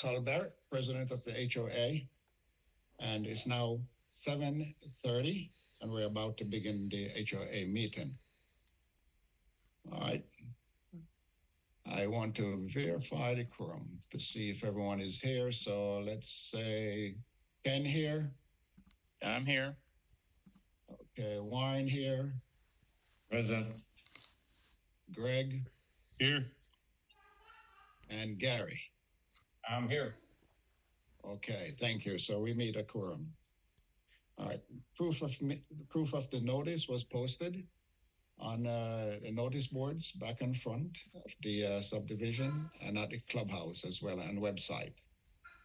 Colbert, president of the HOA, and it's now 7:30, and we're about to begin the HOA meeting. All right. I want to verify the quorum to see if everyone is here. So let's say Ken here. I'm here. Okay, Warren here. Present. Greg. Here. And Gary. I'm here. Okay, thank you. So we meet a quorum. All right, proof of the notice was posted on the notice boards back and front of the subdivision and at the clubhouse as well, and website.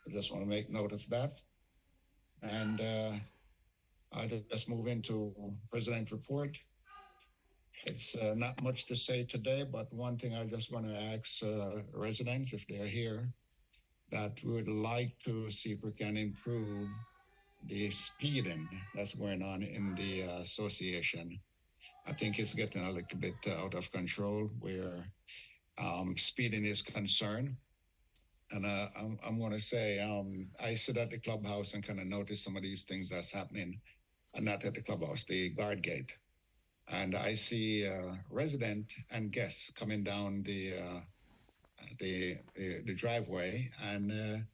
I just want to make note of that. And I'll just move into President report. It's not much to say today, but one thing I just want to ask residents, if they're here, that we would like to see if we can improve the speeding that's going on in the association. I think it's getting a little bit out of control where speeding is concerned. And I'm going to say, I sit at the clubhouse and kind of notice some of these things that's happening, and not at the clubhouse, the guard gate. And I see resident and guests coming down the driveway and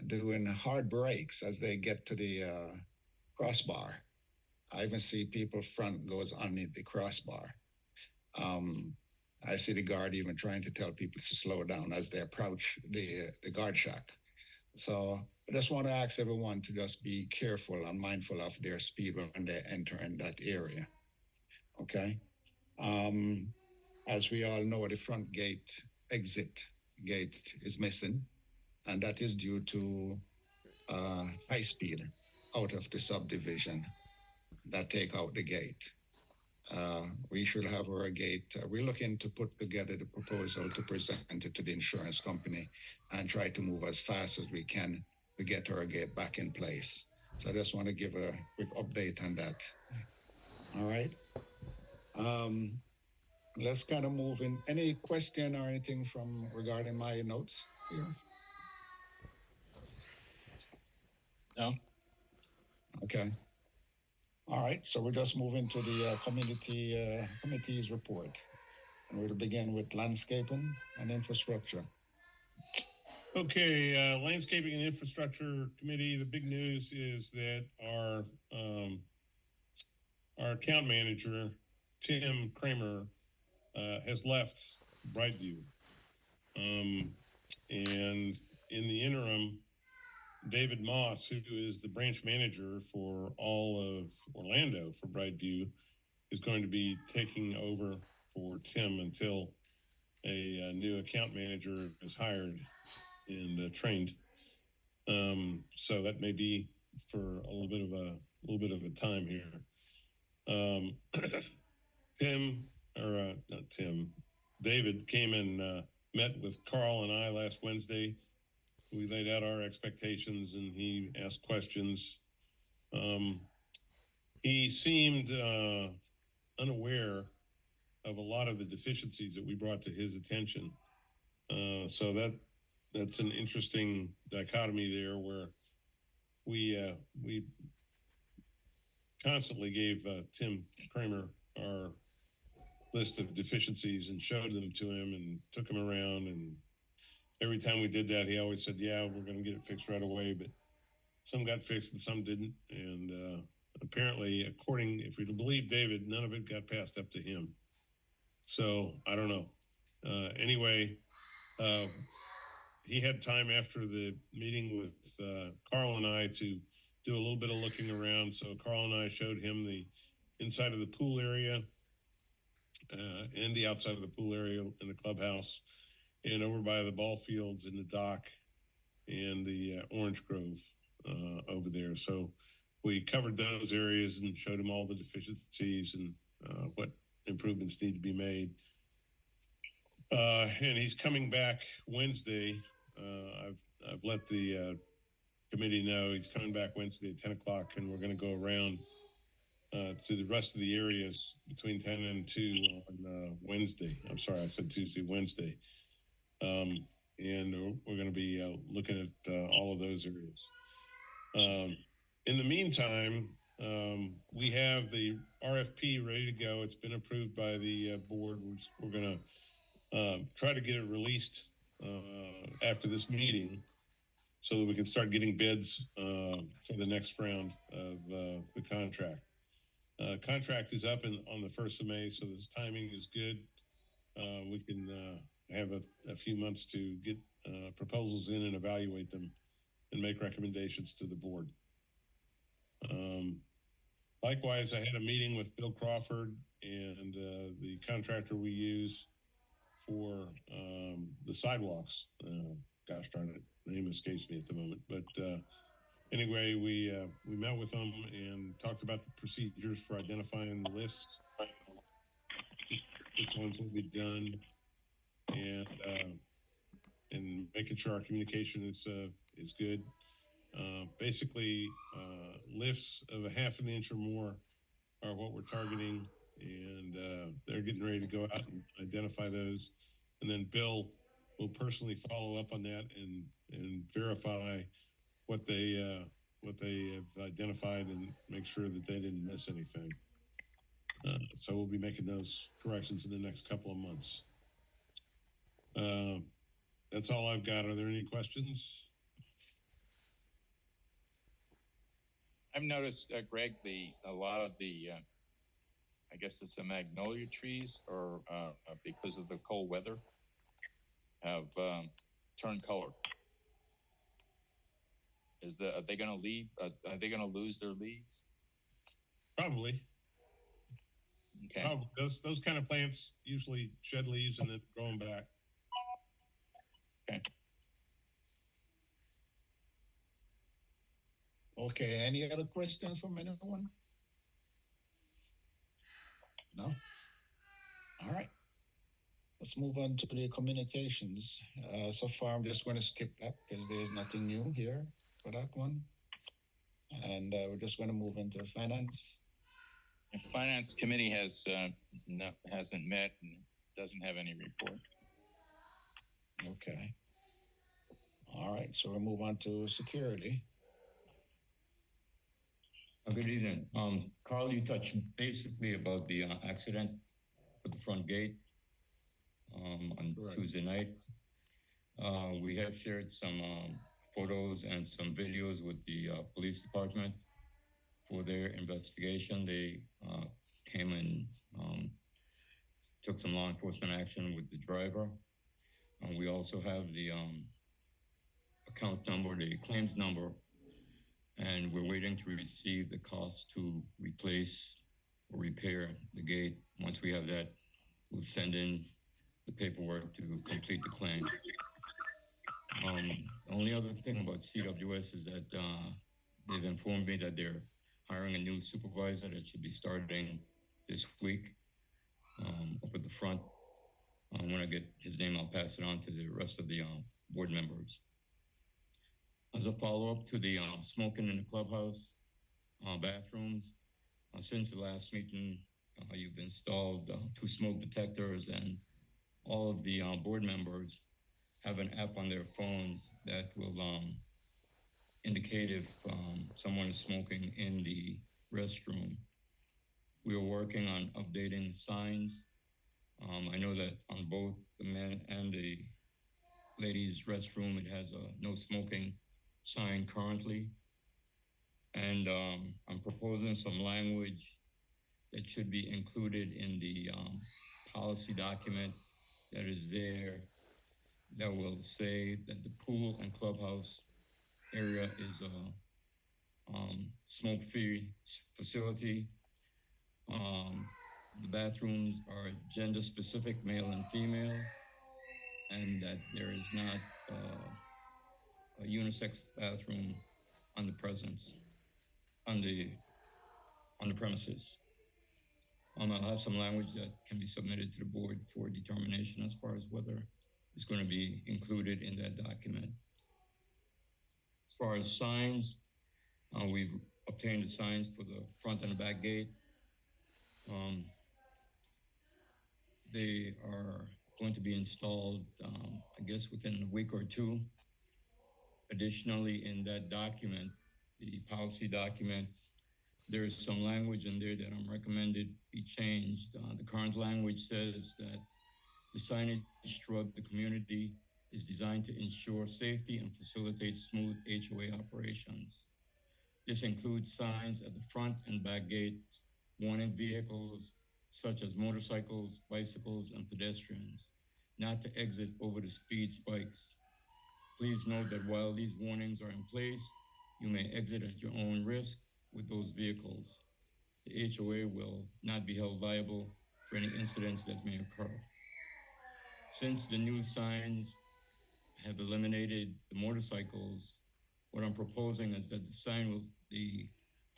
doing hard brakes as they get to the crossbar. I even see people front goes underneath the crossbar. I see the guard even trying to tell people to slow down as they approach the guard shack. So I just want to ask everyone to just be careful and mindful of their speed when they enter in that area. Okay. As we all know, the front exit gate is missing, and that is due to high speed out of the subdivision that take out the gate. We should have our gate. We're looking to put together the proposal to present it to the insurance company and try to move as fast as we can to get our gate back in place. So I just want to give a quick update on that. All right. Let's kind of move in. Any question or anything from regarding my notes here? No. Okay. All right. So we'll just move into the committee's report, and we'll begin with landscaping and infrastructure. Okay, landscaping and infrastructure committee. The big news is that our account manager, Tim Kramer, has left Brightview. And in the interim, David Moss, who is the branch manager for all of Orlando for Brightview, is going to be taking over for Tim until a new account manager is hired and trained. So that may be for a little bit of a time here. David came and met with Carl and I last Wednesday. We laid out our expectations and he asked questions. He seemed unaware of a lot of the deficiencies that we brought to his attention. So that's an interesting dichotomy there, where we constantly gave Tim Kramer our list of deficiencies and showed them to him and took him around. And every time we did that, he always said, yeah, we're going to get it fixed right away. But some got fixed and some didn't. And apparently, if we believe David, none of it got passed up to him. So I don't know. Anyway, he had time after the meeting with Carl and I to do a little bit of looking around. So Carl and I showed him the inside of the pool area and the outside of the pool area in the clubhouse, and over by the ball fields and the dock and the orange grove over there. So we covered those areas and showed him all the deficiencies and what improvements need to be made. And he's coming back Wednesday. I've let the committee know he's coming back Wednesday at 10 o'clock, and we're going to go around to the rest of the areas between 10 and 2 on Wednesday. I'm sorry, I said Tuesday, Wednesday. and we're going to be looking at all of those areas. In the meantime, we have the RFP ready to go. It's been approved by the board. We're going to try to get it released after this meeting, so that we can start getting bids for the next round of the contract. Contract is up on the 1st of May, so this timing is good. We can have a few months to get proposals in and evaluate them and make recommendations to the board. Likewise, I had a meeting with Bill Crawford and the contractor we use for the sidewalks. Gosh darn it, name escapes me at the moment. But anyway, we met with them and talked about the procedures for identifying the lifts, which ones will be done, and making sure our communication is good. Basically, lifts of a half an inch or more are what we're targeting, and they're getting ready to go out and identify those. And then Bill will personally follow up on that and verify what they have identified and make sure that they didn't miss anything. So we'll be making those corrections in the next couple of months. That's all I've got. Are there any questions? I've noticed, Greg, a lot of the, I guess it's the magnolia trees, or because of the cold weather, have turned color. Are they going to leave? Are they going to lose their leaves? Probably. Okay. Probably. Those kind of plants usually shed leaves and then grow them back. Okay. Okay, any other questions from anyone? No? All right. Let's move on to the communications. So far, I'm just going to skip that because there's nothing new here for that one. And we're just going to move into finance. The finance committee hasn't met and doesn't have any report. Okay. All right, so we'll move on to security. Good evening. Carl, you touched basically about the accident at the front gate on Tuesday night. We have shared some photos and some videos with the police department for their investigation. They came and took some law enforcement action with the driver. We also have the account number, the claims number, and we're waiting to receive the cost to replace or repair the gate. Once we have that, we'll send in the paperwork to complete the claim. The only other thing about CWS is that they've informed me that they're hiring a new supervisor that should be starting this week up at the front. When I get his name, I'll pass it on to the rest of the board members. As a follow-up to the smoking in the clubhouse bathrooms, since the last meeting, you've installed 2 smoke detectors, and all of the board members have an app on their phones that will indicate if someone is smoking in the restroom. We are working on updating signs. I know that on both the men and the ladies' restroom, it has a no smoking sign currently. And I'm proposing some language that should be included in the policy document that is there, that will say that the pool and clubhouse area is a smoke-free facility. The bathrooms are gender-specific, male and female, and that there is not a unisex bathroom on the premises. I'll have some language that can be submitted to the board for determination as far as whether it's going to be included in that document. As far as signs, we've obtained the signs for the front and the back gate. They are going to be installed, I guess, within a week or two. Additionally, in that document, the policy document, there is some language in there that I'm recommended be changed. The current language says that the signage throughout the community is designed to ensure safety and facilitate smooth HOA operations. This includes signs at the front and back gates, warning vehicles such as motorcycles, bicycles, and pedestrians not to exit over the speed spikes. Please note that while these warnings are in place, you may exit at your own risk with those vehicles. The HOA will not be held liable for any incidents that may occur. Since the new signs have eliminated the motorcycles, what I'm proposing is that the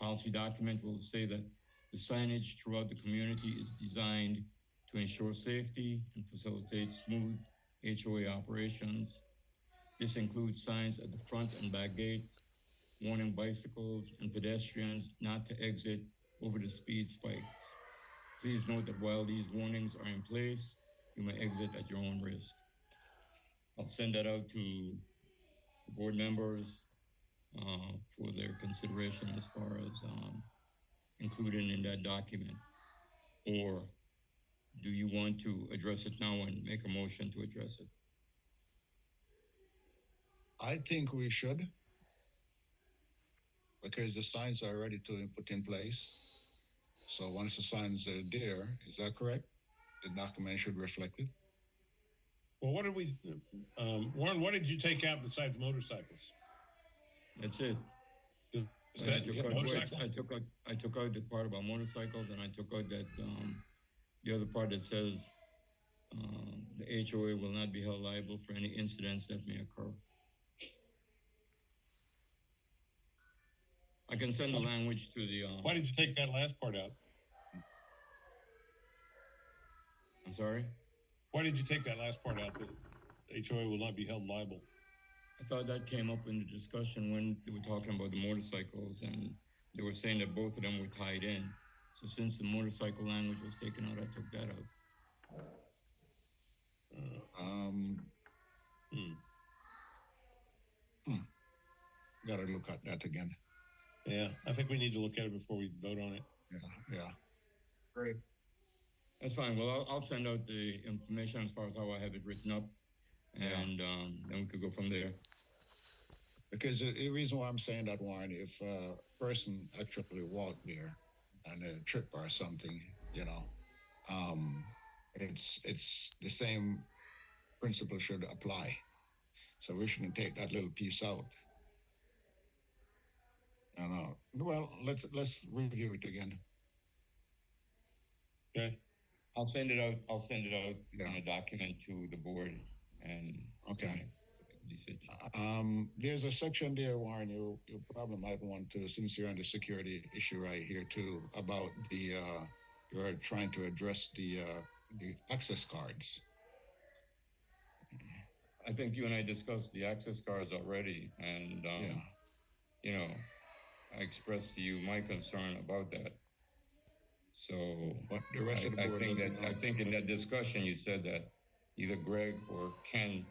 policy document will say that the signage throughout the community is designed to ensure safety and facilitate smooth HOA operations. This includes signs at the front and back gates, warning bicycles and pedestrians not to exit over the speed spikes. Please note that while these warnings are in place, you may exit at your own risk. I'll send that out to the board members for their consideration as far as including in that document. Or do you want to address it now and make a motion to address it? I think we should, because the signs are ready to put in place. So once the signs are there, is that correct? The document should reflect it. Well, what did we, Warren, what did you take out besides motorcycles? That's it. Is I that took, out, motorcycle? I took out the part about motorcycles, and I took out that the other part that says the HOA will not be held liable for any incidents that may occur. I can send the language to the. Why did you take that last part out? I'm sorry? Why did you take that last part out? That HOA will not be held liable. I thought that came up in the discussion when they were talking about the motorcycles, and they were saying that both of them were tied in. So since the motorcycle language was taken out, I took that out. Gotta look at that again. Yeah, I think we need to look at it before we vote on it. Yeah. Great. That's fine. Well, I'll send out the information as far as how I have it written up, and then we could go from there. Because the reason why I'm saying that, Warren, if a person actually walked there and a trip or something, it's the same principle should apply. So we shouldn't take that little piece out. Well, let's review it again. Okay. I'll send it out in a document to the board, and Okay. Decision. There's a section there, Warren, you probably might want to, since you're on the security issue right here too, about you're trying to address the access cards. I think you and I discussed the access cards already, and I expressed to you my concern about that. So, but the rest of the board I think in that discussion you said that either Greg or Ken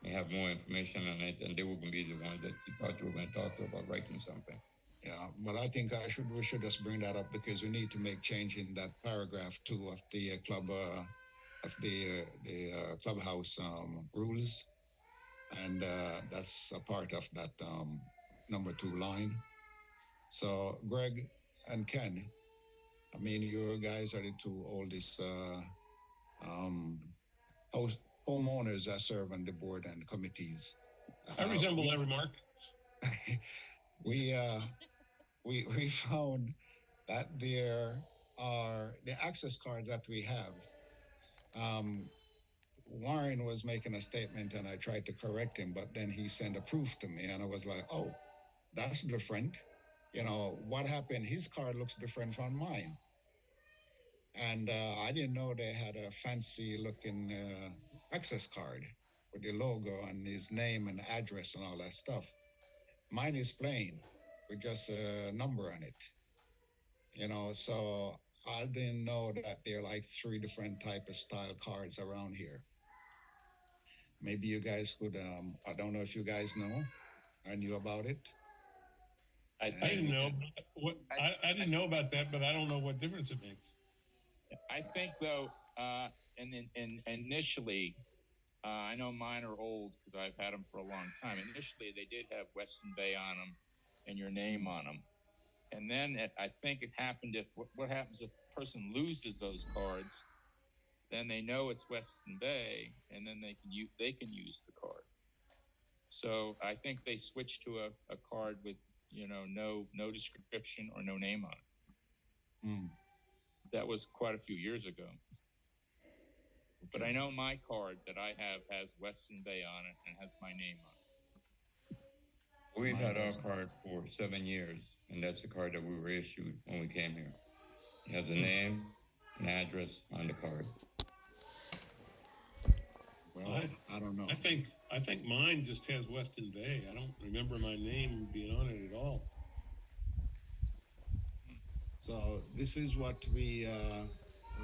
may have more information on it, and they were going to be the ones that you thought you were going to talk to about writing something. Yeah, but I think we should just bring that up because we need to make change in that paragraph 2 of the clubhouse rules, and that's a part of that number 2 line. So Greg and Ken, I mean, you guys are the 2 oldest homeowners that serve on the board and committees. I resemble that remark. We found that there are the access cards that we have. Warren was making a statement and I tried to correct him, but then he sent a proof to me and I was like, oh, that's different. What happened? His card looks different from mine. And I didn't know they had a fancy looking access card with the logo and his name and address and all that stuff. Mine is plain with just a number on it. So I didn't know that there are like 3 different type of style cards around here. maybe you guys could, I don't know if you guys know, I knew about it. I I think, didn't know. I didn't know about that, but I don't know what difference it makes. I think though, and initially, I know mine are old because I've had them for a long time. Initially, they did have Westyn Bay on them and your name on them. And then I think it happened if what happens if a person loses those cards, then they know it's Westyn Bay, and then they can use the card. So I think they switched to a card with no description or no name on it. Mm. That was quite a few years ago. But I know my card that I have has Westyn Bay on it and has my name on it. We've Mine had our doesn't. card for 7 years, and that's the card that we were issued when we came here. It has a name, an address on the card. Well, I don't know. I think mine just has Westyn Bay. I don't remember my name being on it at all. So this is what we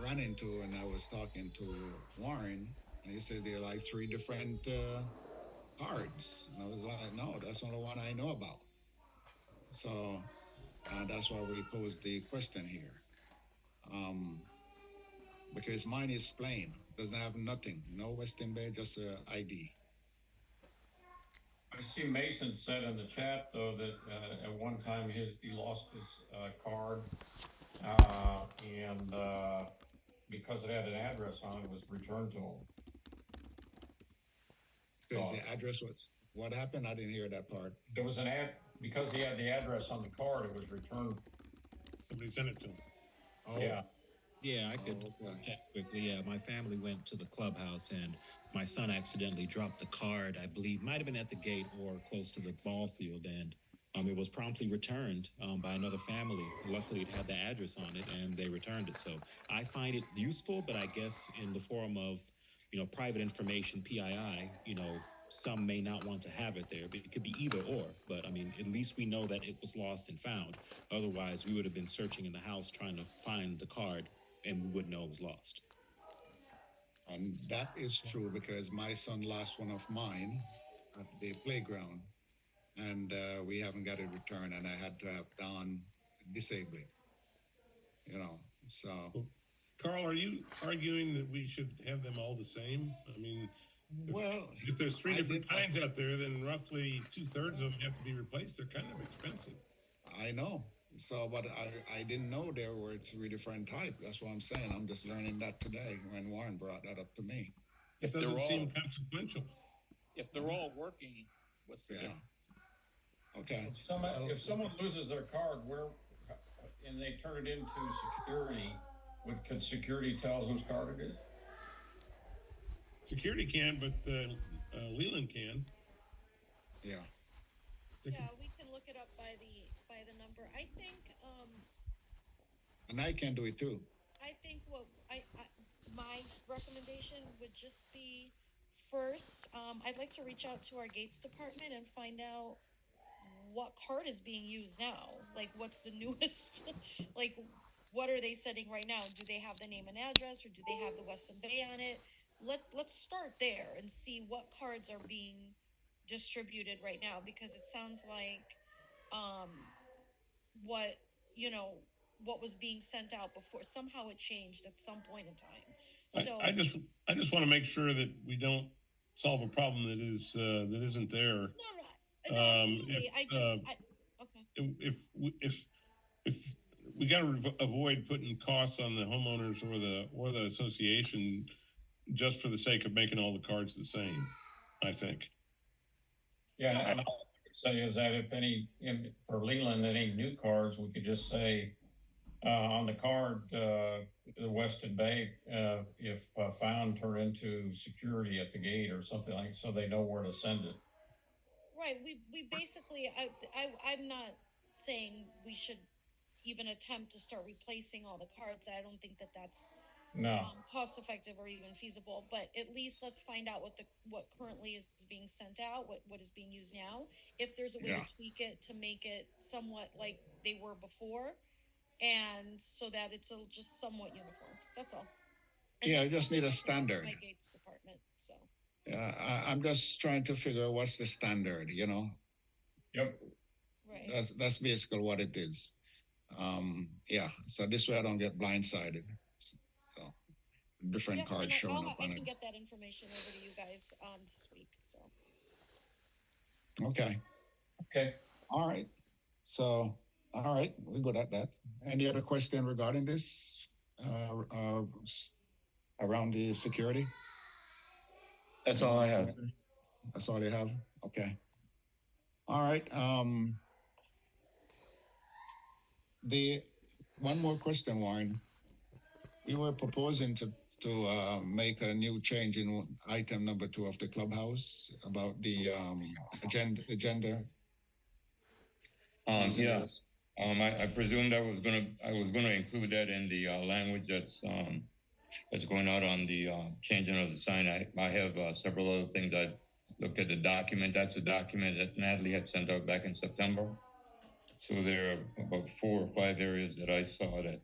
ran into, and I was talking to Warren, and he said there are like 3 different cards, and I was like, no, that's not the one I know about. So that's why we posed the question here, because mine is plain, doesn't have nothing, no Westyn Bay, just a ID. I see Mason said in the chat though that at one time he lost his card, and because it had an address on it, was returned to him. Because the address was what happened? I didn't hear that part. There was because he had the address on the card, it was returned. Somebody sent it to him. Oh, Yeah. Yeah, I could okay. check quickly. Yeah, my family went to the clubhouse and my son accidentally dropped the card, I believe, might have been at the gate or close to the ball field, and it was promptly returned by another family. Luckily, it had the address on it, and they returned it. So I find it useful, but I guess in the form of, private information, PII, some may not want to have it there. But it could be either or. But, at least we know that it was lost and found. Otherwise, we would have been searching in the house trying to find the card, and we wouldn't know it was lost. And that is true because my son lost one of mine at the playground, and we haven't got it returned, and I had to have Don disable it. So Carl, are you arguing that we should have them all the same? If there's 3 different kinds out there, then roughly 2/3 of them have to be replaced. They're kind of expensive. I know. So, but I didn't know there were 3 different types. That's what I'm saying. I'm just learning that today when Warren brought that up to me. It doesn't seem consequential. If they're all working, what's the difference? Okay. If someone loses their card, and they turn it into security, could security tell whose card it is? Security can, but Leland can. Yeah. Yeah, we can look it up by the number. I think And I can do it too. I think what my recommendation would just be first, I'd like to reach out to our gates department and find out what card is being used now. Like, what's the newest? Like, what are they setting right now? Do they have the name and address, or do they have the Westyn Bay on it? Let's start there and see what cards are being distributed right now, because it sounds like what what was being sent out before, somehow it changed at some point in time. So I just want to make sure that we don't solve a problem that isn't there. no, absolutely. Okay. If we got to avoid putting costs on the homeowners or the association just for the sake of making all the cards the same, I think. Yeah, and all I could say is that for Leland, any new cards, we could just say on the card, the Westyn Bay, if found, turn into security at the gate or something like, so they know where to send it. Right. We basically, I'm not saying we should even attempt to start replacing all the cards. I don't think that's cost effective or even feasible, but at least let's find out what currently is being sent out, what is being used now. If there's a way to tweak it to make it somewhat like they were before, and so that it's just somewhat uniform. That's all. And I that's just need a something I can ask standard. my gates department. So I'm just trying to figure out what's the standard, you know? Yep. Right. That's basically what it is. Yeah. So this way I don't get blindsided. So different Yep, cards and showing up I on can it. get that information over to you guys, this week, so. Okay. Okay. All right. So, all right, we're good at that. Any other question regarding this around the security? That's all I have. That's all you have? Okay. All right. The one more question, Warren. We were proposing to make a new change in item number 2 of the clubhouse about the agenda. Yeah. I presume that I was gonna include that in the language that's going out on the changing of the sign. I have several other things. I looked at the document. That's a document that Natalie had sent out back in September. So there are about 4 or 5 areas that I saw that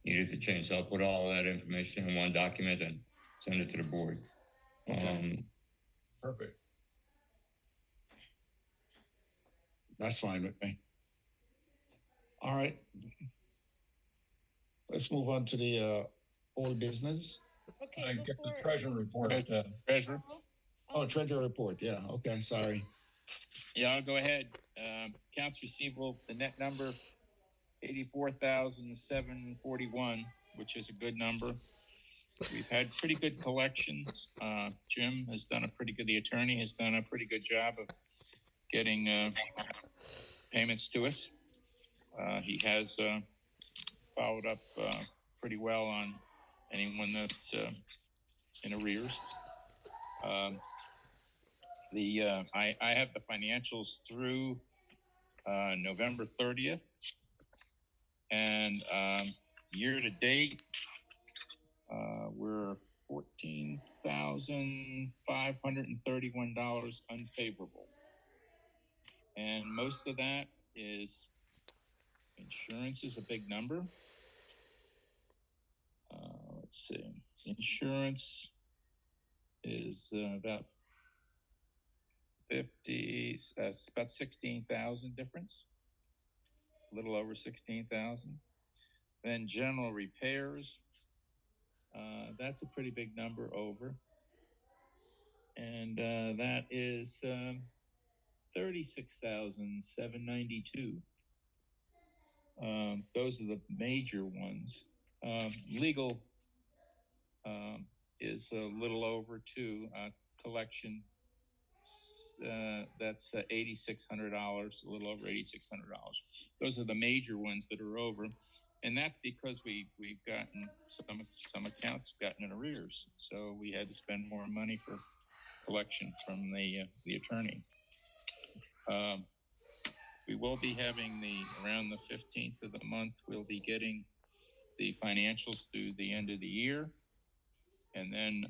needed to change. So I'll put all of that information in one document and send it to the board. Okay. Perfect. That's fine with me. All right. Let's move on to the old business. Okay, I get the before. treasure report. Treasurer? Oh, treasury report. Yeah. Okay. Sorry. Yeah, I'll go ahead. Accounts receivable, the net number, 84,741, which is a good number. We've had pretty good collections. Jim has done the attorney has done a pretty good job of getting payments to us. He has followed up pretty well on anyone that's in arrears. I have the financials through November 30th, and year to date, we're $14,531 unfavorable, and most of that is insurance is a big number. Let's see, insurance is about 50, about 16,000 difference, a little over 16,000. Then general repairs, that's a pretty big number over. And that is 36,792. Those are the major ones. Legal is a little over 2. Collection, that's $8,600, a little over $8,600. Those are the major ones that are over, and that's because we've gotten some accounts gotten in arrears, so we had to spend more money for collection from the attorney. We will be having around the 15th of the month, we'll be getting the financials through the end of the year, and then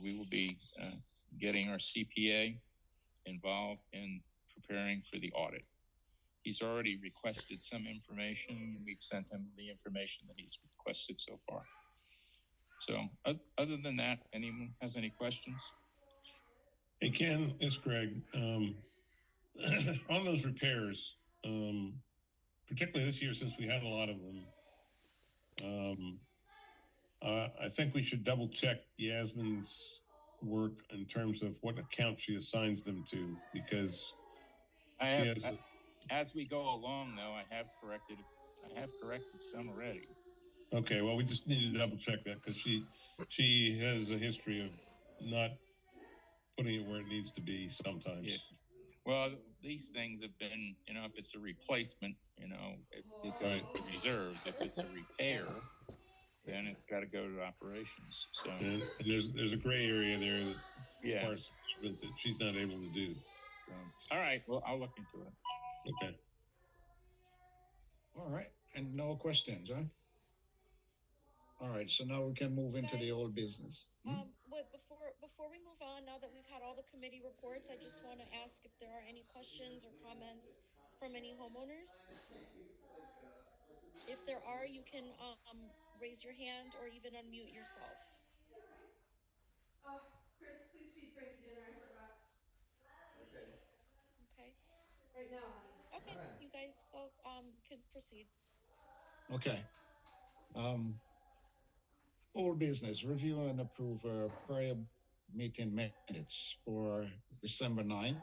we will be getting our CPA involved in preparing for the audit. He's already requested some information. We've sent him the information that he's requested so far. So other than that, anyone has any questions? Hey, Ken, it's Greg. On those repairs, particularly this year, since we had a lot of them, I think we should double check Yasmin's work in terms of what account she assigns them to, because as we go along, though, I have corrected some already. Okay, well, we just need to double check that, because she has a history of not putting it where it needs to be sometimes. Yeah. Well, these things have been, if it's a replacement, it goes to reserves. If it's a repair, then it's got to go to operations. So and there's a gray area there that requires that she's not able to do. All right, well, I'll look into it. Okay. All right, and no questions, huh? All right, so now we can move into the old business. Wait, before we move on, now that we've had all the committee reports, I just want to ask if there are any questions or comments from any homeowners. If there are, you can raise your hand or even unmute yourself. Chris, please feed Frank dinner. Okay, you guys go, can proceed. Okay. Old business, review and approve prior meeting minutes for December 9th,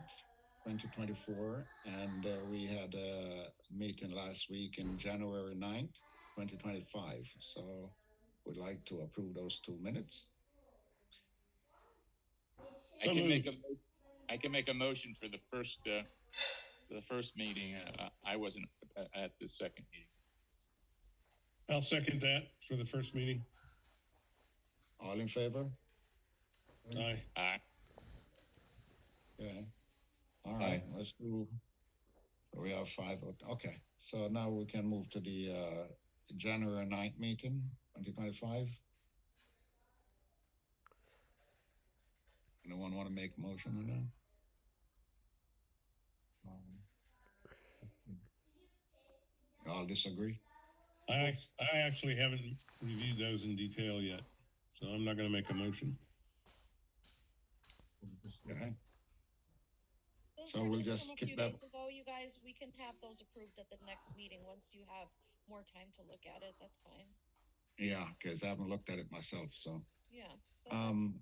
2024. And we had a meeting last week in January 9th, 2025. So we'd like to approve those 2 minutes. I So can make a, moved. I can make a motion for the first meeting. I wasn't at the second meeting. I'll second that for the first meeting. All in favor? Aye. Aye. Okay. All right, let's do. We have 5. Okay, so now we can move to the January 9th meeting, 2025. Anyone want to make a motion on that? Y'all disagree? I actually haven't reviewed those in detail yet, so I'm not going to make a motion. Okay. Those So were we'll just just from a skip few that. days ago, you guys. We can have those approved at the next meeting once you have more time to look at it. That's fine. Yeah, because I haven't looked at it myself. So Yeah.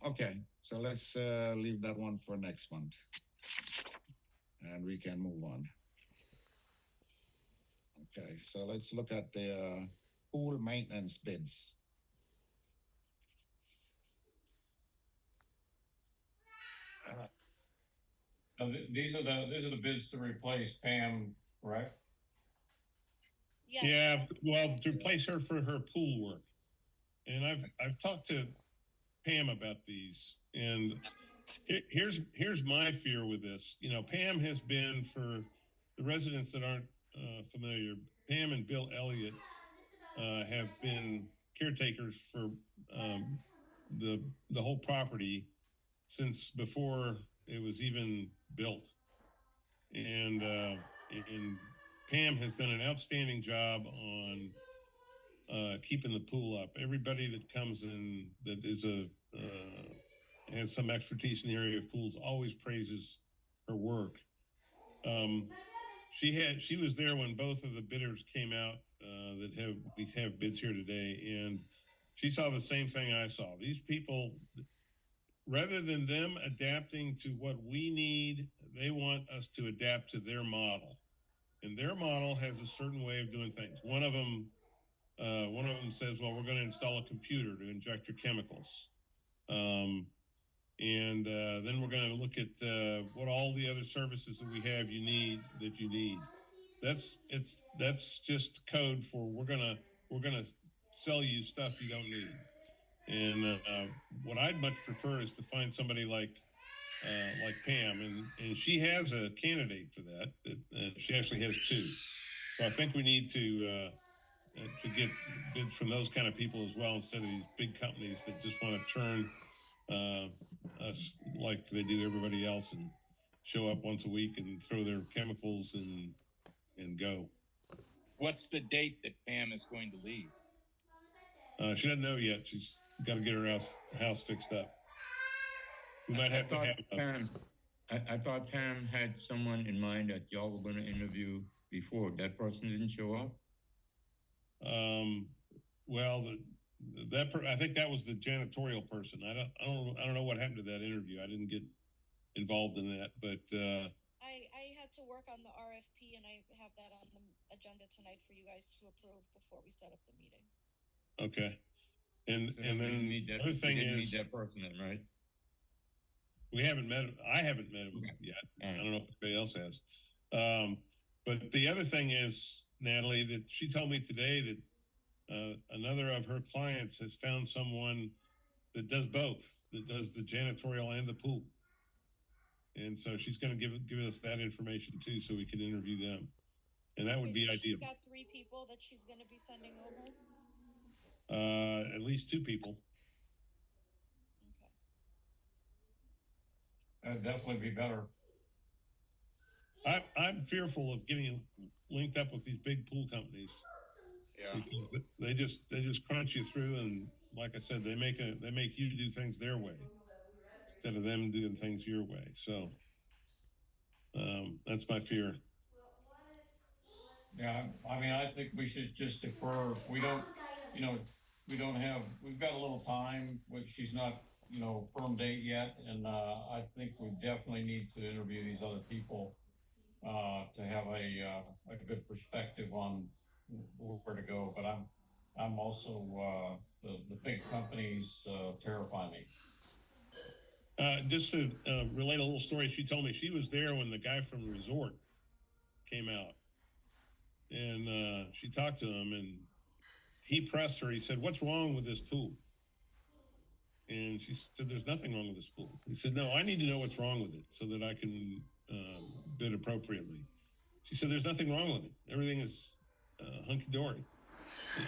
okay. So let's leave that one for next month. And we can move on. Okay, so let's look at the pool maintenance bids. These are the bids to replace Pam, right? Yes. Yeah, well, to replace her for her pool work. And I've talked to Pam about these, and here's my fear with this. You know, Pam has been, for the residents that aren't familiar, Pam and Bill Elliott have been caretakers for the whole property since before it was even built, and Pam has done an outstanding job on keeping the pool up. Everybody that comes in that is has some expertise in the area of pools always praises her work. She was there when both of the bidders came out we have bids here today, and she saw the same thing I saw. These people, rather than them adapting to what we need, they want us to adapt to their model, and their model has a certain way of doing things. One of them says, "Well, we're going to install a computer to inject your chemicals." And then we're going to look at what all the other services that we have you need. That's just code for we're gonna sell you stuff you don't need. And what I'd much prefer is to find somebody like Pam, and she has a candidate for that. She actually has 2. So I think we need to get bids from those kind of people as well, instead of these big companies that just want to churn us like they do everybody else and show up once a week and throw their chemicals and go. What's the date that Pam is going to leave? She doesn't know yet. She's got to get her house fixed up. We might have to have Pam. I thought Pam had someone in mind that y'all were going to interview before. That person didn't show up. Well, I think that was the janitorial person. I don't know what happened to that interview. I didn't get involved in that, but I had to work on the RFP, and I have that on the agenda tonight for you guys to approve before we set up the meeting. okay. And So then the other thing is, meet that person then, right? we haven't met him. I haven't met him yet. I don't know if anybody else has. But the other thing is, Natalie, that she told me today that another of her clients has found someone that does both, that does the janitorial and the pool. And so she's going to give us that information too, so we can interview them. And that would be so ideal. She's got 3 people that she's going to be sending over. At least 2 people. Okay. That'd definitely be better. I'm fearful of getting linked up with these big pool companies. Yeah. Because they just crunch you through, and like I said, they make you do things their way instead of them doing things your way. So that's my fear. Yeah, I mean, I think we should just defer. We don't, you know, we've got a little time, which she's not, firm date yet. And, I think we definitely need to interview these other people, to have a good perspective on where to go. But I'm also, the big companies, terrify me. Just to relate a little story, she told me she was there when the guy from Resort came out, and she talked to him, and he pressed her. He said, "What's wrong with this pool?" And she said, "There's nothing wrong with this pool." He said, "No, I need to know what's wrong with it so that I can bid appropriately." She said, "There's nothing wrong with it. Everything is hunky dory."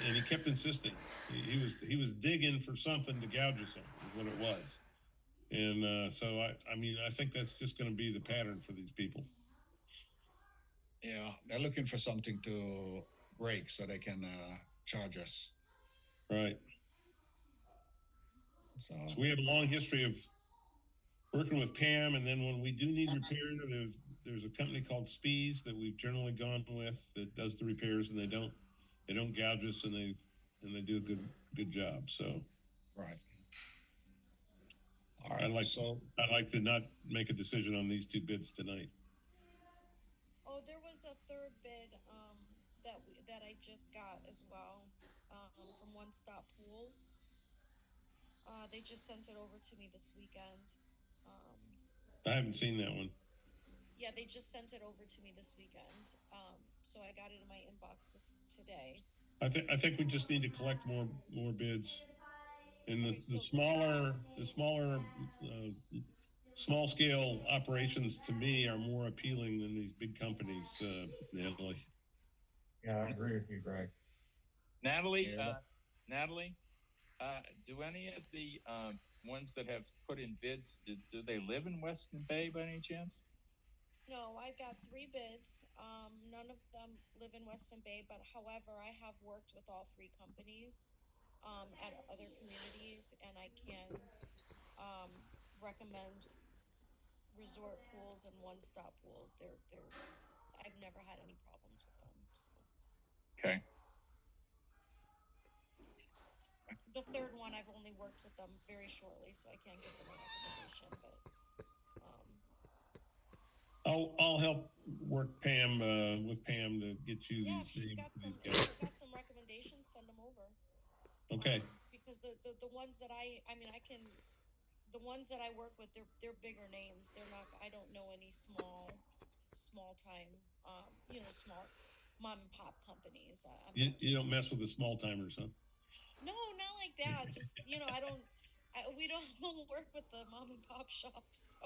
And he kept insisting. He was digging for something to gouge us on, is what it was. And so I mean, I think that's just going to be the pattern for these people. Yeah, they're looking for something to break so they can charge us. Right. So So we have a long history of working with Pam, and then when we do need repair, there's a company called Spees that we've generally gone with that does the repairs, and they don't gouge us, and they do a good job. So right. All right. I'd like to not make a decision on these two bids tonight. Oh, there was a third bid, that I just got as well, from One Stop Pools. They just sent it over to me this weekend. I haven't seen that one. Yeah, they just sent it over to me this weekend. So I got it in my inbox today. I think we just need to collect more bids. And Okay, the smaller small scale operations to me are more appealing than these big companies, Natalie. Yeah, I agree with you, Greg. Natalie, Yeah. Natalie, do any of the ones that have put in bids, do they live in Westyn Bay by any chance? No, I got 3 bids. None of them live in Western Bay, but however, I have worked with all 3 companies at other communities, and I can recommend Resort Pools and One Stop Pools. I've never had any problems with them. So. Okay. The third one, I've only worked with them very shortly, so I can't give them a recommendation. But I'll help work Pam with Pam to get you yeah, these. if she's got some recommendations, send them over. Okay. Because the ones that I can, the ones that I work with, they're bigger names. They're not. I don't know any small time. Small mom and pop companies. You don't mess with the small timers, huh? No, not like that. Just I don't. We don't work with the mom and pop shops,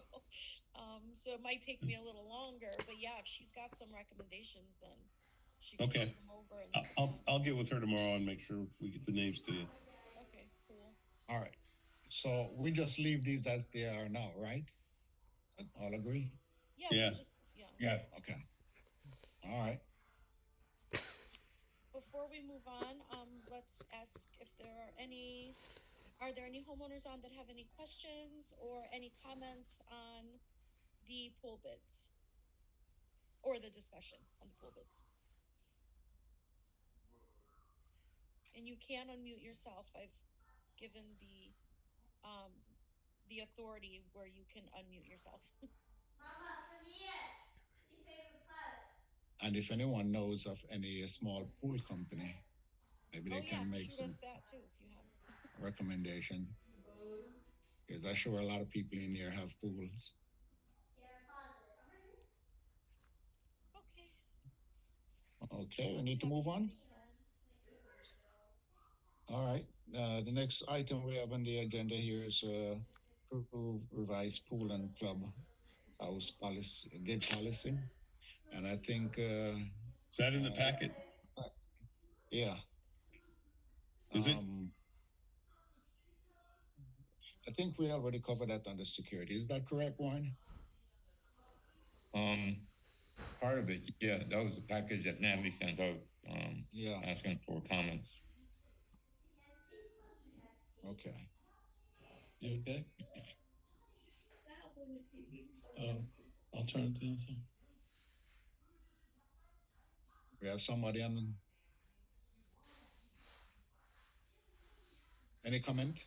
so it might take me a little longer. But yeah, if she's got some recommendations, then she can send them over. And I'll get with her tomorrow and make sure we get the names to you. Okay, cool. All right. So we just leave these as they are now, right? All agree? Yeah. Yeah. Yeah. Okay. All right. Before we move on, let's ask if are there any homeowners on that have any questions or any comments on the pool bids or the discussion on the pool bids? And you can unmute yourself. I've given the authority where you can unmute yourself. Mama, come here. What's your favorite part? And if anyone knows of any small pool company, maybe they can make shoot some us that too if you have. recommendation. Because I'm sure a lot of people in here have pools. Okay. Okay, we need to move on. All right. The next item we have on the agenda here is approve revised pool and club house policy, bid policy. And I think is that in the packet? Yeah. Is it? I think we already covered that under security. Is that correct, Warren? Part of it, yeah, that was the package that Natalie sent out. Yeah. Asking for comments. Okay. You okay? I'll turn it down some. We have somebody on. Any comment?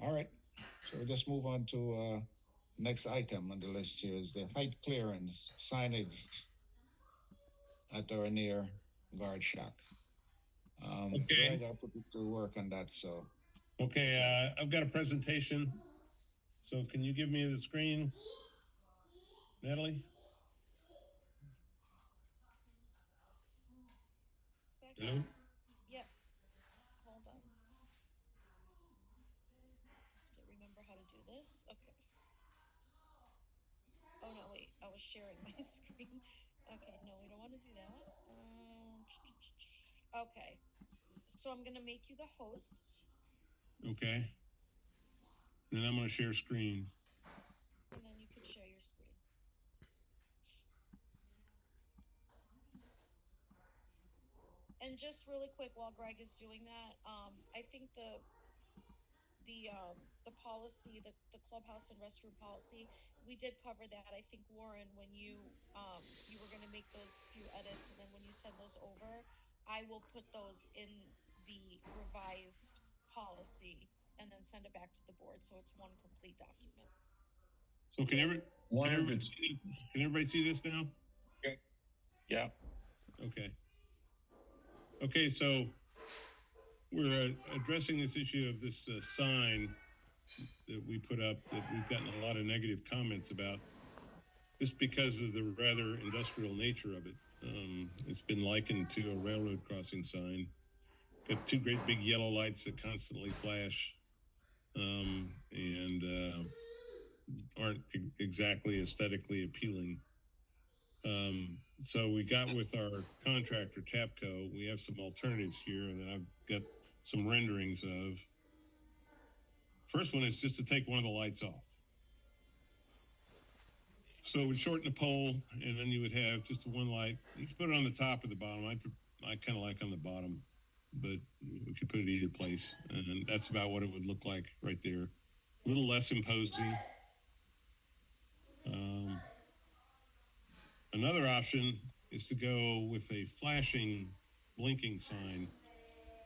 All right, so we'll just move on to next item on the list here is the height clearance signage at or near guard shack. Okay. Greg, I'll put you to work on that, so. Okay, I've got a presentation. So can you give me the screen, Natalie? Second. Hello? Yep. Hold on. Have to remember how to do this. Okay. Oh no, wait. I was sharing my screen. Okay, no, we don't want to do that. Okay. So I'm gonna make you the host, Okay. Then I'm gonna share screen. and then you can share your screen. And just really quick, while Greg is doing that, I think the policy, the clubhouse and restroom policy, we did cover that. I think Warren, when you were gonna make those few edits, and then when you send those over, I will put those in the revised policy and then send it back to the board, so it's one complete document. So can everybody see this now? Okay. Yeah. Okay. Okay, so we're addressing this issue of this sign that we put up that we've gotten a lot of negative comments about, just because of the rather industrial nature of it. It's been likened to a railroad crossing sign. Got two great big yellow lights that constantly flash, and aren't exactly aesthetically appealing. So we got with our contractor, Tapco. We have some alternatives here, and then I've got some renderings of. First one is just to take one of the lights off. So it would shorten the pole, and then you would have just one light. You could put it on the top or the bottom. I kind of like on the bottom, but we could put it either place, and that's about what it would look like right there. A little less imposing. Another option is to go with a flashing, blinking sign,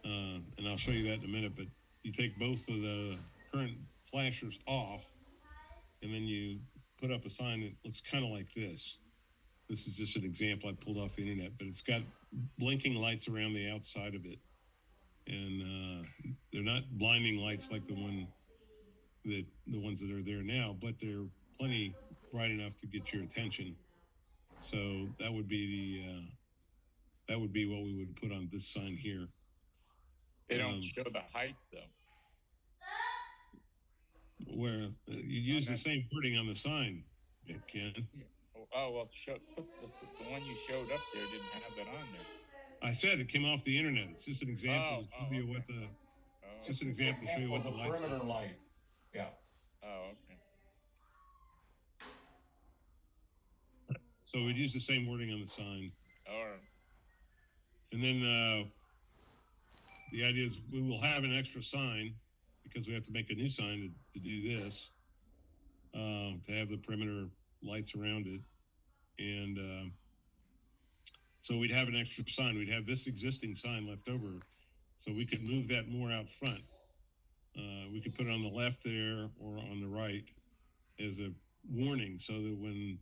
and I'll show you that in a minute. But you take both of the current flashers off, and then you put up a sign that looks kind of like this. This is just an example I pulled off the internet, but it's got blinking lights around the outside of it, and they're not blinding lights like the ones that are there now, but they're plenty bright enough to get your attention. So that would be what we would put on this sign here. They don't show the height though. Where you use the same wording on the sign, Ken. Oh well, put the one you showed up there didn't have it on there. I said it came off the internet. It's just an example to show you what the. It's just an example to show you what the lights. Perimeter light. Yeah. Oh, okay. So we'd use the same wording on the sign. All right. And then the idea is we will have an extra sign because we have to make a new sign to do this, to have the perimeter lights around it. And so we'd have an extra sign. We'd have this existing sign left over, so we could move that more out front. We could put it on the left there or on the right as a warning, so that when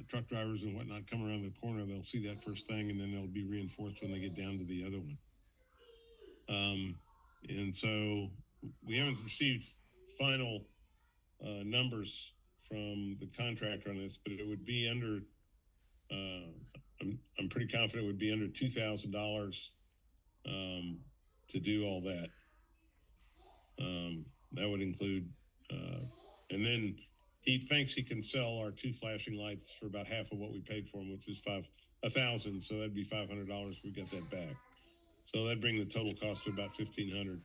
truck drivers and whatnot come around the corner, they'll see that first thing, and then they'll be reinforced when they get down to the other one. And so we haven't received final numbers from the contractor on this, but it would be under. I'm pretty confident it would be under $2,000 to do all that. That would include, and then he thinks he can sell our two flashing lights for about half of what we paid for them, which is $1,000. So that'd be $500 if we got that back. So that'd bring the total cost to about $1,500.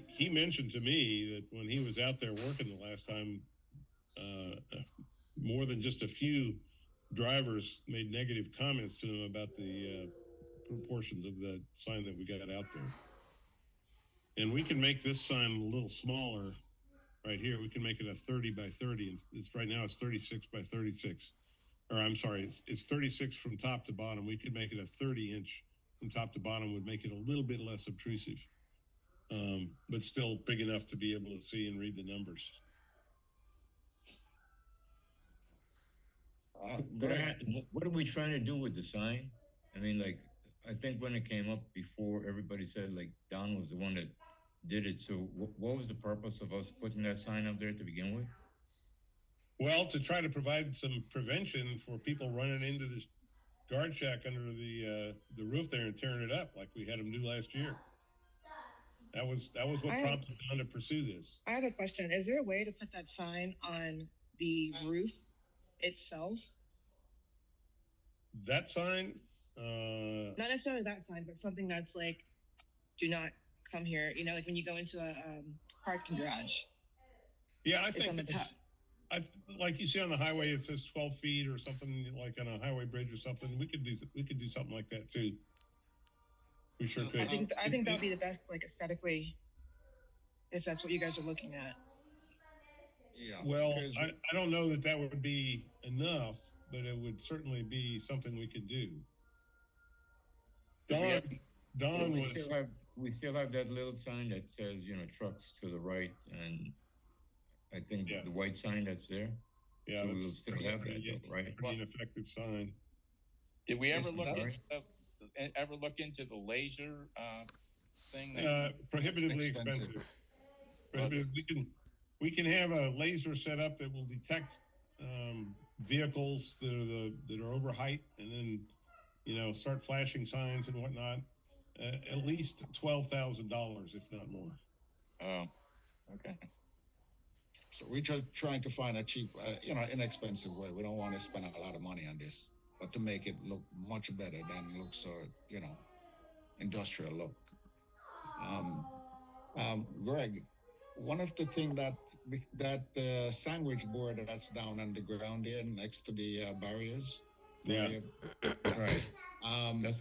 He mentioned to me that when he was out there working the last time, more than just a few drivers made negative comments to him about the proportions of the sign that we got out there. And we can make this sign a little smaller right here, we can make it a 30 by 30. It's right now it's 36 by 36. Or I'm sorry, it's 36 from top to bottom. We could make it a 30-inch from top to bottom, would make it a little bit less obtrusive, but still big enough to be able to see and read the numbers. What are we trying to do with the sign? I mean, like, I think when it came up before, everybody said like Don was the one that did it. So what was the purpose of us putting that sign up there to begin with? Well, to try to provide some prevention for people running into the guard shack under the roof there and tearing it up like we had them do last year. That was what prompted Don to pursue this. I have a question. Is there a way to put that sign on the roof itself? That sign? Not necessarily that sign, but something that's like, do not come here. You know, like when you go into a parking garage. Yeah, I think it's, like you see on the highway, it says 12 feet or something, like on a highway bridge or something. We could do something like that too. We sure could. I think that would be the best, like aesthetically, if that's what you guys are looking at. Yeah. Well, I don't know that would be enough, but it would certainly be something we could do. Don was. We still have that little sign that says, you know, trucks to the right, and I think the white sign that's there. Yeah, so we'll still have that, though, right? Pretty an effective sign. Did we ever look into the laser thing? Prohibitively expensive. We can have a laser set up that will detect vehicles that are over height, and then, you know, start flashing signs and whatnot. At least $12,000, if not more. Oh, okay. So we're trying to find a cheap, inexpensive way. We don't want to spend a lot of money on this, but to make it look much better than it looks, industrial look. Greg, one of the things that sandwich board that's down on the ground here next to the barriers. Yeah. Right.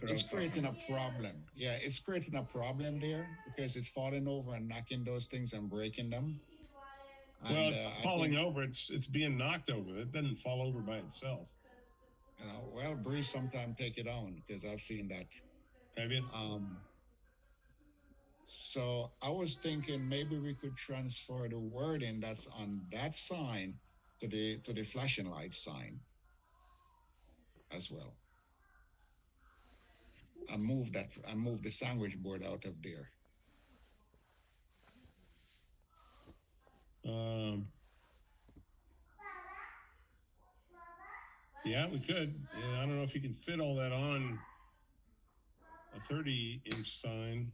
It's creating a problem. Yeah, it's creating a problem there because it's falling over and knocking those things and breaking them. Well, it's falling over. It's being knocked over. It doesn't fall over by itself. Bree sometime take it on because I've seen that. Have you? So I was thinking maybe we could transfer the wording that's on that sign to the flashing light sign as well. And move the sandwich board out of there. Yeah, we could. Yeah, I don't know if you can fit all that on a 30-inch sign.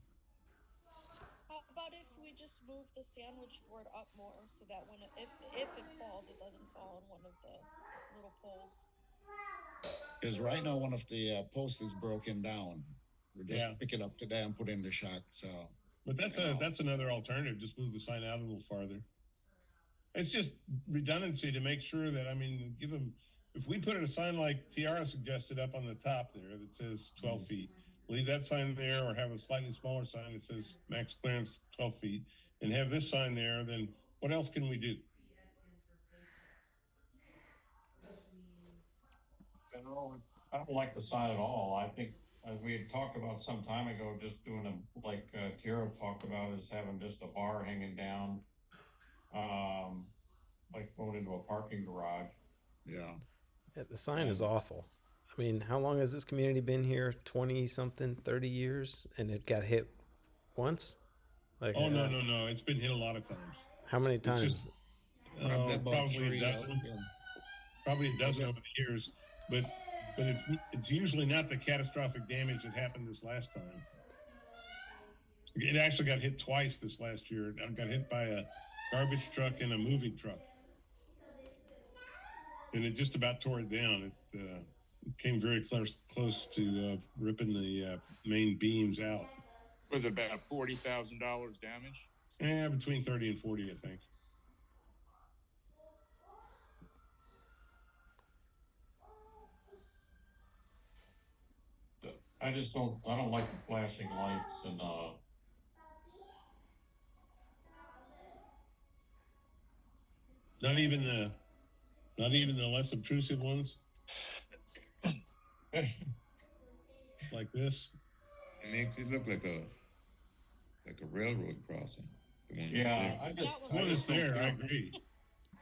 How about if we just move the sandwich board up more so that if it falls, it doesn't fall on one of the little poles? Because right now one of the posts is broken down. We just pick it up today and put it in the shack. So, but that's another alternative. Just move the sign out a little farther. It's just redundancy to make sure that, give them, if we put a sign like Tiara suggested up on the top there that says 12 feet, leave that sign there, or have a slightly smaller sign that says max clearance 12 feet, and have this sign there, then what else can we do? I don't like the sign at all. I think, as we had talked about some time ago, just doing like Tiara talked about, is having just a bar hanging down, like going into a parking garage. Yeah, the sign is awful. I mean, how long has this community been here? 20-something, 30 years, and it got hit once? No. It's been hit a lot of times. How many times? Just, probably a dozen over the years, but it's usually not the catastrophic damage that happened this last time. It actually got hit twice this last year. It got hit by a garbage truck and a moving truck, and it just about tore it down. It came very close to ripping the main beams out. Was it about $40,000 damage? Yeah, between 30 and 40, I think. I don't like the flashing lights, and Not even the less obtrusive ones like this. It makes it look like a railroad crossing. The one that's Yeah, there. The one that's there, I agree.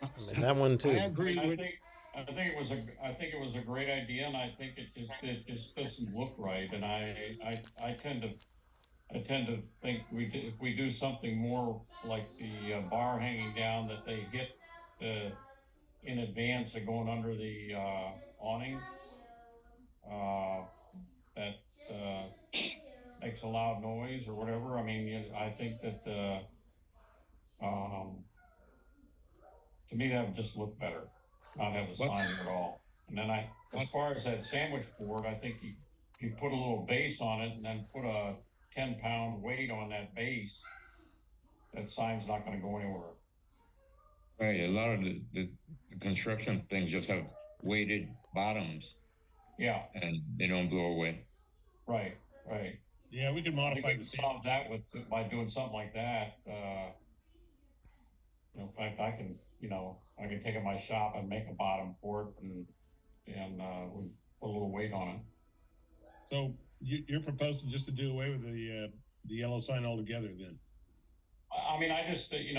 I mean, that one too. I agree with. I think it was a great idea, and I think it just doesn't look right. And I tend to think if we do something more like the bar hanging down that they hit in advance of going under the awning, that makes a loud noise or whatever. I mean, I think that to me that would just look better, not have the sign at all. And then as far as that sandwich board, I think if you put a little base on it and then put a 10-pound weight on that base, that sign's not going to go anywhere. Right, a lot of the construction things just have weighted bottoms. Yeah, and they don't blow away. Right. Yeah, we could modify the solve that by doing something like that. In fact, I can take it to my shop and make a bottom for it, and we put a little weight on it. So you're proposing just to do away with the yellow sign altogether, then? I mean, I just think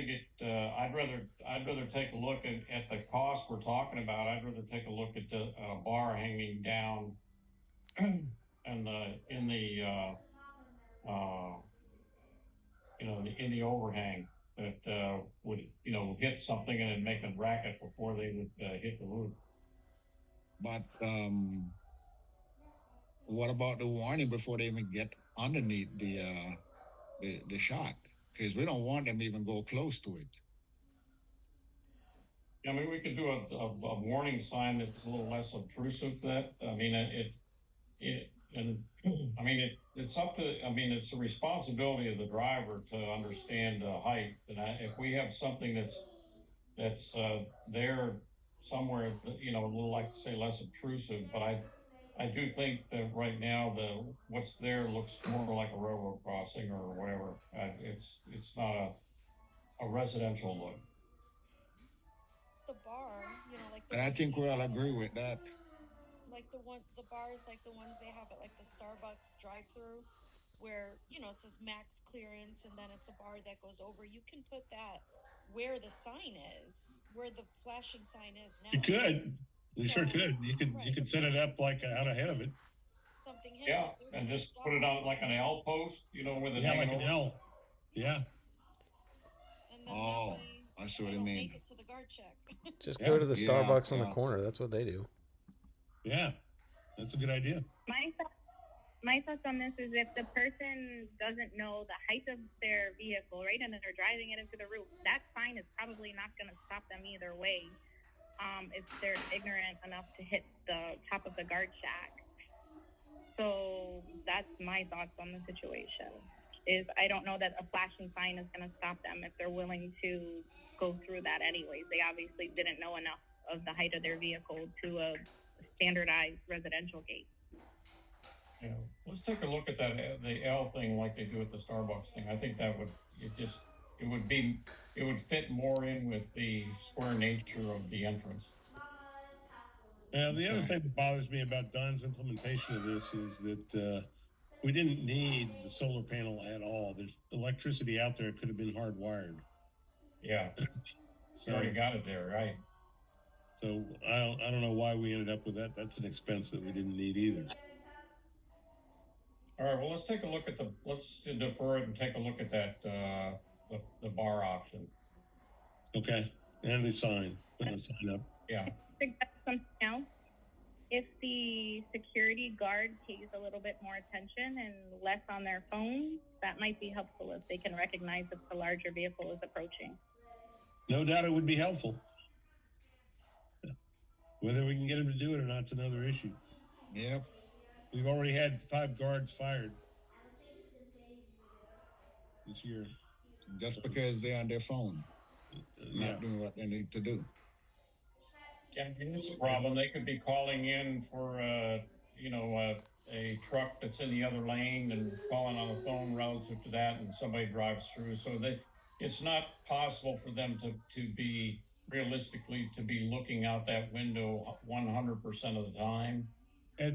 it. I'd rather take a look at the cost we're talking about. I'd rather take a look at the bar hanging down, and in the overhang that would hit something and it'd make a racket before they would hit the roof. But what about the warning before they even get underneath the shock? Because we don't want them to even go close to it. I mean, we could do a warning sign that's a little less obtrusive. That I mean, it's up to. I mean, it's a responsibility of the driver to understand height. And if we have something that's there somewhere, a little like say less obtrusive, but I do think that right now what's there looks more like a railroad crossing or whatever. It's not a residential look. The bar, like the And I one think they we all have agree at- with that. like the bars like the ones they have at like the Starbucks drive-through, where it says max clearance, and then it's a bar that goes over. You can put that where the sign is, where the flashing sign is now. You could. You sure So- could. You could set it up like out ahead of it. Something hits Yeah, it, they're and gonna just stop. put it on like an L post, with it Yeah, hanging like an over. L. Yeah. And then Oh, that way I see what they you don't mean. make it to the guard check. Just Yeah. go to the Yeah, Starbucks on the yeah. corner. That's what they do. Yeah. That's a good idea. My thoughts on this is if the person doesn't know the height of their vehicle, right, and then they're driving it into the roof, that sign is probably not going to stop them either way. If they're ignorant enough to hit the top of the guard shack. So that's my thoughts on the situation. Is I don't know that a flashing sign is going to stop them if they're willing to go through that anyways. They obviously didn't know enough of the height of their vehicle to a standardized residential gate. Yeah, let's take a look at the L thing like they do at the Starbucks thing. I think that it would fit more in with the square nature of the entrance. The other thing that bothers me about Don's implementation of this is that we didn't need the solar panel at all. There's electricity out there could have been hardwired. Yeah, So you already got it there, right? So I don't know why we ended up with that. That's an expense that we didn't need either. All right, well, let's take a look at let's defer it and take a look at that, the bar option. Okay. And the sign, putting the sign up. Yeah. Suggest something else. If the security guard pays a little bit more attention and less on their phones, that might be helpful if they can recognize if the larger vehicle is approaching. No doubt it would be helpful. Whether we can get him to do it or not, it's another issue. Yep. We've already had 5 guards fired this year. Just because they're on their phone, Yeah. not doing what they need to do. Yeah, I mean, it's a problem. They could be calling in for, a truck that's in the other lane and calling on the phone relative to that, and somebody drives through. So it's not possible for them to be realistically to be looking out that window 100% of the time. At,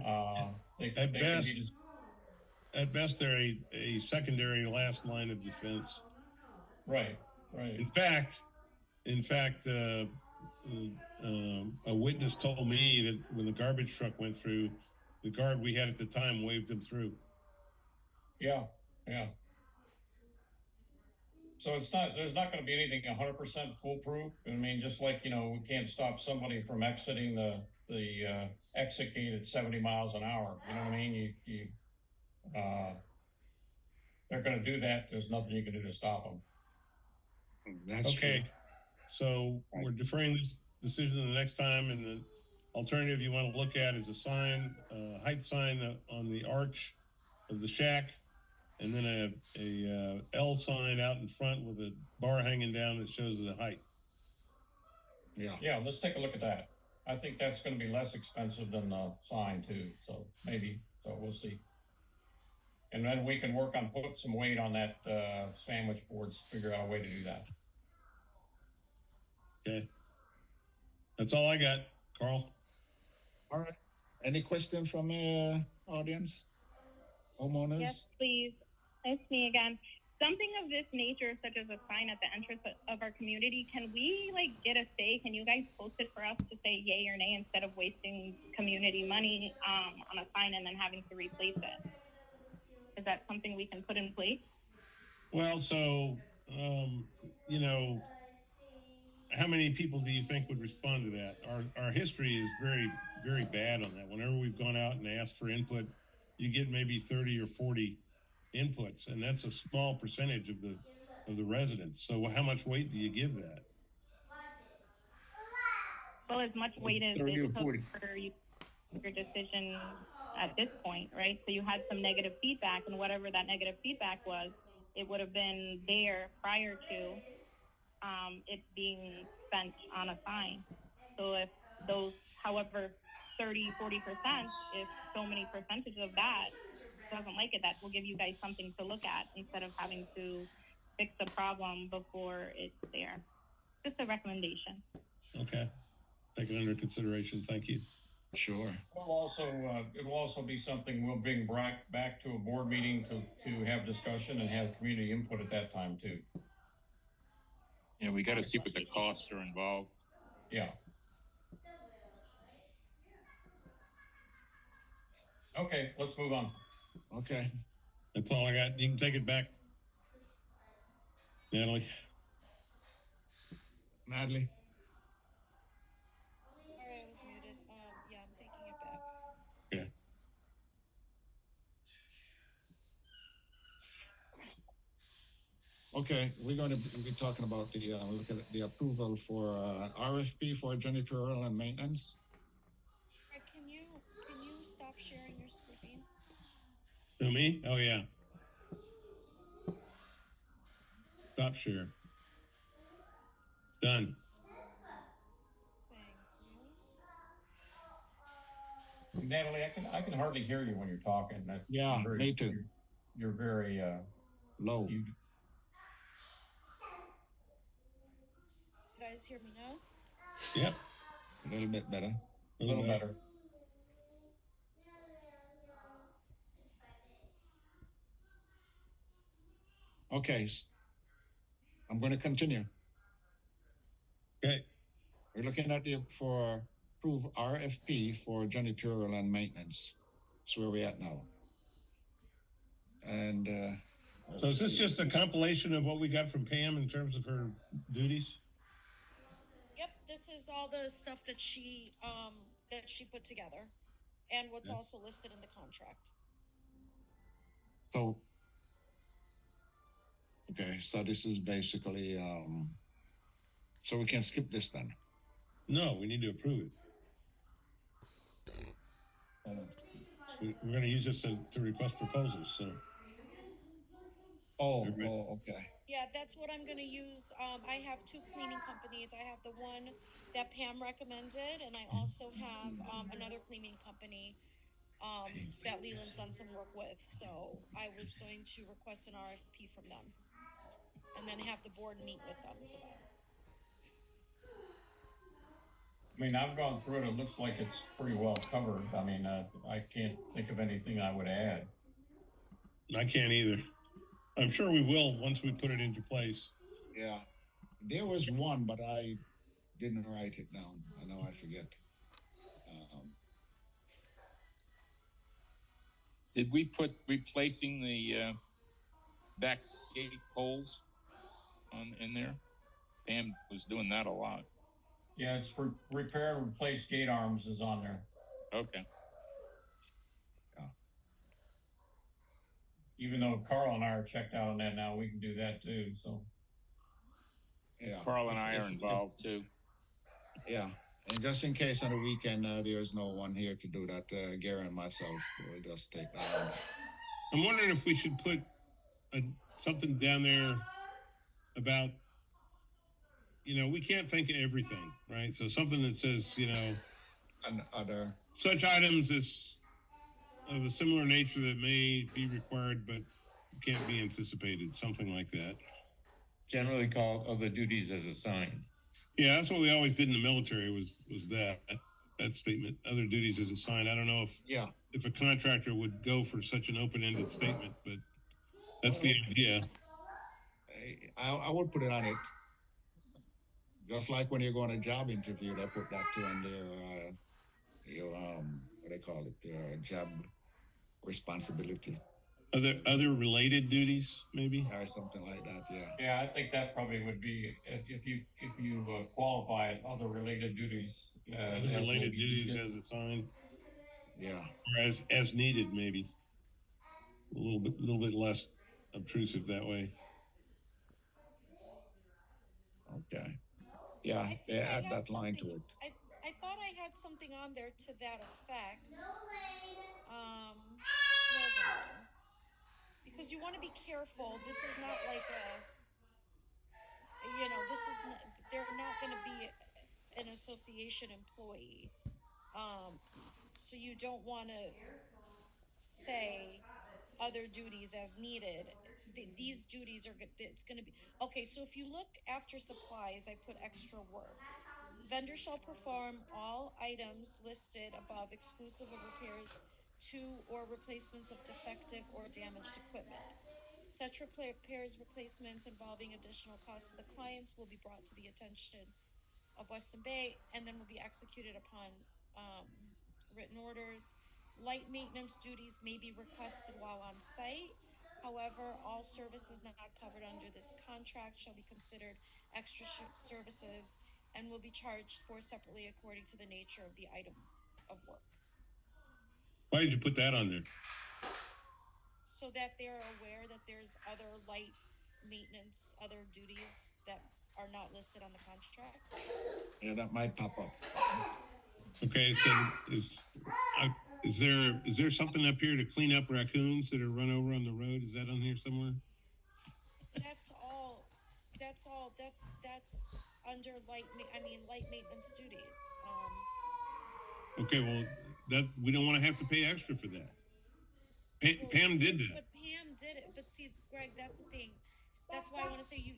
They at can best, be just, at best, they're a secondary last line of defense. right. In fact, a witness told me that when the garbage truck went through, the guard we had at the time waved him through. Yeah. So there's not going to be anything 100% foolproof. I mean, just like, we can't stop somebody from exiting the exit gate at 70 miles an hour. You know what I mean? They're going to do that. There's nothing you can do to stop them. That's okay. true. So we're deferring this decision to the next time, and the alternative you want to look at is a sign, height sign on the arch of the shack, and then a L sign out in front with a bar hanging down that shows the height. Yeah, let's take a look at that. I think that's going to be less expensive than the sign too. So we'll see. And then we can work on put some weight on that sandwich boards, figure out a way to do that. Okay. That's all I got, Carl. All right. Any questions from audience? Homeowners? Yes, please. It's me again. Something of this nature, such as a sign at the entrance of our community, can we get a say? Can you guys post it for us to say yay or nay instead of wasting community money on a sign and then having to replace it? Is that something we can put in place? Well, so, how many people do you think would respond to that? Our history is very, very bad on that. Whenever we've gone out and asked for input, you get maybe 30 or 40 inputs, and that's a small percentage of the residents. So how much weight do you give that? Well, as much weight as 30 or it took 40. for your decision at this point, right? So you had some negative feedback, and whatever that negative feedback was, it would have been there prior to it being spent on a sign. So if those, however, 30, 40%, if so many percentage of that doesn't like it, that will give you guys something to look at instead of having to fix the problem before it's there. Just a recommendation. Okay. Take it under consideration. Thank you. Sure. It will also be something we'll bring back to a board meeting to have discussion and have community input at that time too. Yeah, we got to see what the costs are involved. Yeah. Okay, let's move on. Okay. That's all I got. You can take it back, Natalie. Natalie? Sorry, I was muted. Yeah, I'm taking it back. Yeah. Okay, we're going to be talking about look at the approval for RFP for janitorial and maintenance. Can you stop sharing your screen? Who, me? Oh, yeah. Stop share. Done. Thank you. Natalie, I can hardly hear you when you're talking. Me too. You're very low. You guys hear me now? Yep. A little bit better. A little better. Okay. I'm going to continue. Okay. We're looking at for approve RFP for janitorial and maintenance. That's where we're at now. And so is this just a compilation of what we got from Pam in terms of her duties? Yep, this is all the stuff that she put together, and what's also listed in the contract. So, okay, so this is basically so we can skip this then. No, we need to approve it. We're going to use this to request proposals. So. Okay. Yeah, that's what I'm going to use. I have two cleaning companies. I have the one that Pam recommended, and I also have another cleaning company that Leland's done some work with. So I was going to request an RFP from them, and then have the board meet with them as well. I mean, I've gone through it. It looks like it's pretty well covered. I mean, I can't think of anything I would add. I can't either. I'm sure we will once we put it into place. Yeah, there was one, but I didn't write it down. I know I forget. Did we put replacing the back gate poles in there? Pam was doing that a lot. Yeah, it's for repair and replace gate arms is on there. Okay. Even though Carl and I are checked out on that now, we can do that too. So Yeah, Carl and I are involved too. Yeah, and just in case on the weekend there's no one here to do that, Gary and myself will just take that on. I'm wondering if we should put something down there about, we can't think of everything, right? So something that says, and other such items as of a similar nature that may be required but can't be anticipated, something like that. Generally called other duties as assigned. Yeah, that's what we always did in the military was that statement, other duties as assigned. I don't know if a contractor would go for such an open-ended statement, but that's the idea. I would put it on it. Just like when you go on a job interview, they put that too on your what they call it, job responsibility. Other related duties, maybe, or something like that. Yeah. Yeah, I think that probably would be if you qualify it, other related duties. Other related duties as assigned. Yeah. Or as needed, maybe. A little bit less obtrusive that way. Okay. Yeah, they add that line to it. I thought I had something on there to that effect. Hold on. Because you want to be careful. This is not like they're not going to be an association employee. So you don't want to say other duties as needed. These duties it's going to be, okay, so if you look after supplies, I put extra work. Vendor shall perform all items listed above exclusive of repairs to or replacements of defective or damaged equipment. Such repairs, replacements involving additional costs to the clients will be brought to the attention of Westyn Bay and then will be executed upon written orders. Light maintenance duties may be requested while on site. However, all services not covered under this contract shall be considered extra services and will be charged for separately according to the nature of the item of work. Why did you put that on there? So that they're aware that there's other light maintenance, other duties that are not listed on the contract. Yeah, that might pop up. Okay, so is there something up here to clean up raccoons that are run over on the road? Is that on here somewhere? That's under light maintenance duties. Okay, well, that we don't want to have to pay extra for that. Pam did that. But Pam did it. But see, Greg, that's the thing. That's why I want to say you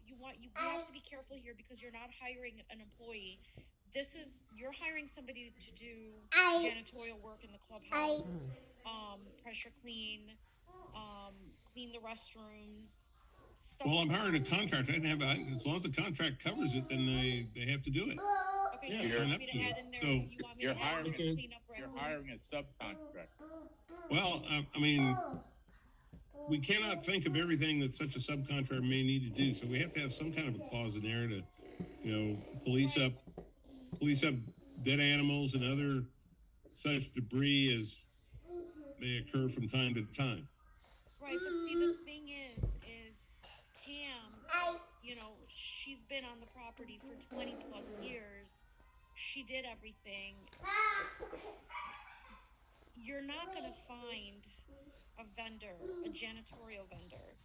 have to be careful here because you're not hiring an employee. You're hiring somebody to do janitorial work in the clubhouse, pressure clean, clean the restrooms. Well, I'm hiring a contractor. As long as the contract covers it, then they have to do it. Okay, so you want me to add in there? You want me to add in there clean up you're hiring a subcontractor. Well, I mean, we cannot think of everything that such a subcontractor may need to do. So we have to have some kind of a clause in there to, police up dead animals and other such debris as may occur from time to time. Right, but see, the thing is Pam, she's been on the property for 20 plus years. She did everything. You're not going to find a vendor, a janitorial vendor,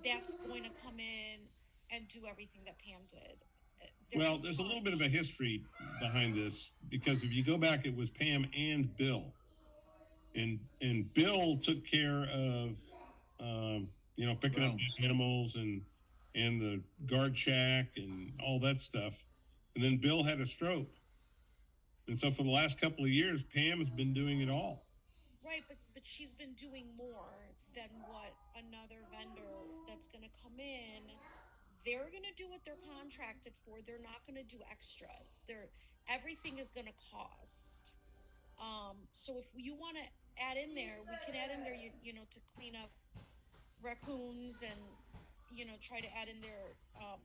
that's going to come in and do everything that Pam did. Well, there's a little bit of a history behind this because if you go back, it was Pam and Bill. And Bill took care of, picking up animals and the guard shack and all that stuff. And then Bill had a stroke. And so for the last couple of years, Pam has been doing it all. Right, but she's been doing more than what another vendor that's gonna come in. They're gonna do what they're contracted for. They're not gonna do extras. Everything is gonna cost. So if you want to add in there, we can add in there, you know, to clean up raccoons and, you know, try to add in there.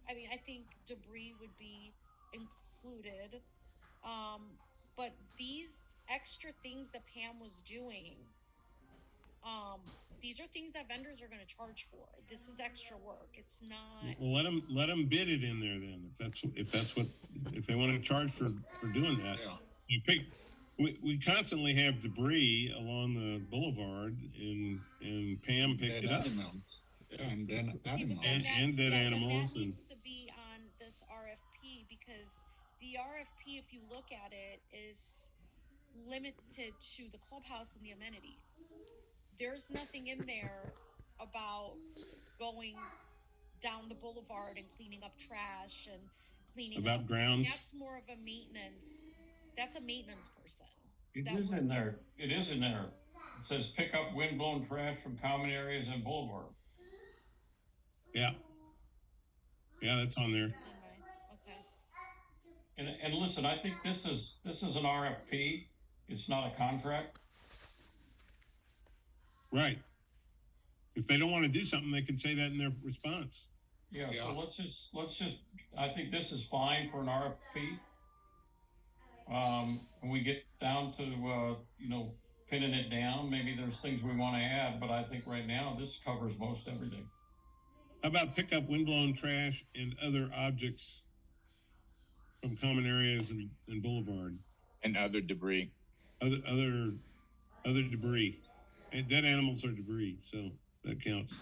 I mean, I think debris would be included. But these extra things that Pam was doing, these are things that vendors are going to charge for. This is extra work. It's not. Well, let them bid it in there then. If they want to charge for doing that. Yeah. We constantly have debris along the boulevard, and Pam picked it up. Animals. Yeah, and then animals. And dead animals. That needs to be on this RFP, because the RFP, if you look at it, is limited to the clubhouse and the amenities. There's nothing in there about going down the boulevard and cleaning up trash and cleaning about up grounds. That's more of a maintenance. That's a maintenance person. It is in there. It is in there. It says pick up windblown trash from common areas and boulevard. Yeah. Yeah, that's on there. Okay. And listen, I think this is an RFP. It's not a contract. Right. If they don't want to do something, they can say that in their response. Yeah. So let's just. I think this is fine for an RFP. When we get down to you know, pinning it down, maybe there's things we want to add, but I think right now this covers most everything. How about pick up windblown trash and other objects from common areas and boulevard? And other debris. Other debris. And dead animals are debris, so that counts.